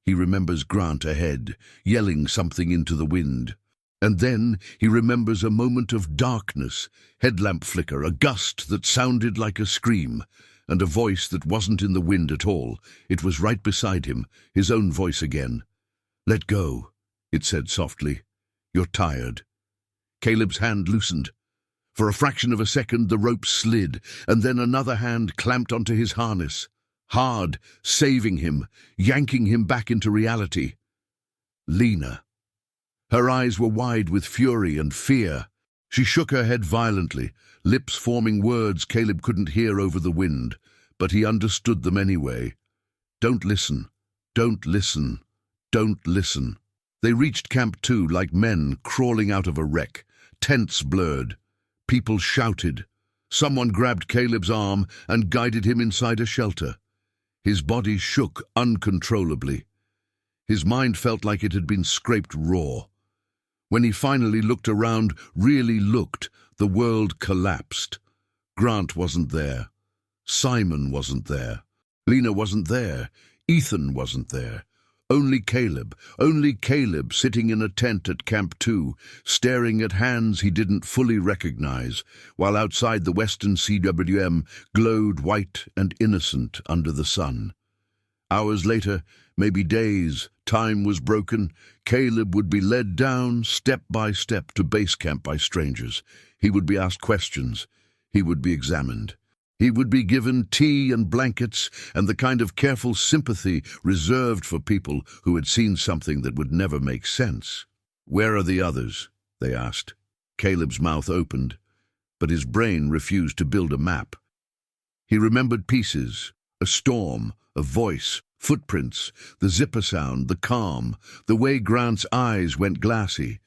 He remembers Grant ahead, yelling something into the wind. And then he remembers a moment of darkness, headlamp flicker, a gust that sounded like a scream, and a voice that wasn't in the wind at all. It was right beside him, his own voice again. "Let go," it said softly. "You're tired." Caleb's hand loosened. For a fraction of a second the rope slid, and then another hand clamped onto his harness. Hard, saving him, yanking him back into reality. Lena. Her eyes were wide with fury and fear. She shook her head violently, lips forming words Caleb couldn't hear over the wind, but he understood them anyway. "Don't listen. Don't listen. Don't listen." They reached Camp 2 like men crawling out of a wreck. Tents blurred. People shouted. Someone grabbed Caleb's arm and guided him inside a shelter. His body shook uncontrollably. His mind felt like it had been scraped raw. When he finally looked around, really looked, the world collapsed. Grant wasn't there. Simon wasn't there. Lena wasn't there. Ethan wasn't there. Only Caleb sitting in a tent at Camp 2, staring at hands he didn't fully recognize, while outside the Western CWM glowed white and innocent under the sun. Hours later, maybe days, time was broken. Caleb would be led down, step by step, to base camp by strangers. He would be asked questions. He would be examined. He would be given tea and blankets and the kind of careful sympathy reserved for people who had seen something that would never make sense. "Where are the others?" they asked. Caleb's mouth opened, but his brain refused to build a map. He remembered pieces: a storm, a voice, footprints, the zipper sound, the calm, the way Grant's eyes went glassy.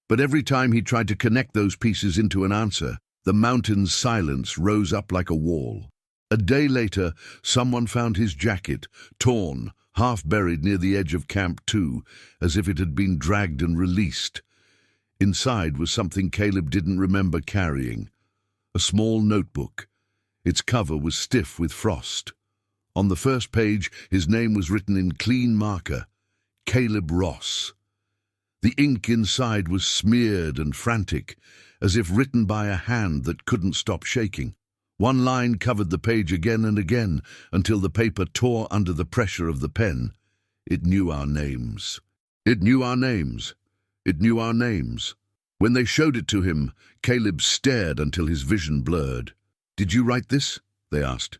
But every time he tried to connect those pieces into an answer, the mountain's silence rose up like a wall. A day later, someone found his jacket, torn, half buried near the edge of Camp 2, as if it had been dragged and released. Inside was something Caleb didn't remember carrying: a small notebook. Its cover was stiff with frost. On the first page, his name was written in clean marker: Caleb Ross. The ink inside was smeared and frantic, as if written by a hand that couldn't stop shaking. One line covered the page again and again, until the paper tore under the pressure of the pen. It knew our names. It knew our names. It knew our names. When they showed it to him, Caleb stared until his vision blurred. "Did you write this?" they asked.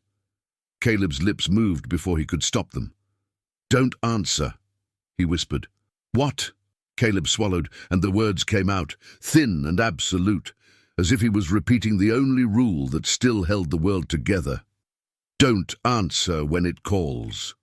Caleb's lips moved before he could stop them. "Don't answer," he whispered. "What?" Caleb swallowed, and the words came out, thin and absolute, as if he was repeating the only rule that still held the world together. "Don't answer when it calls."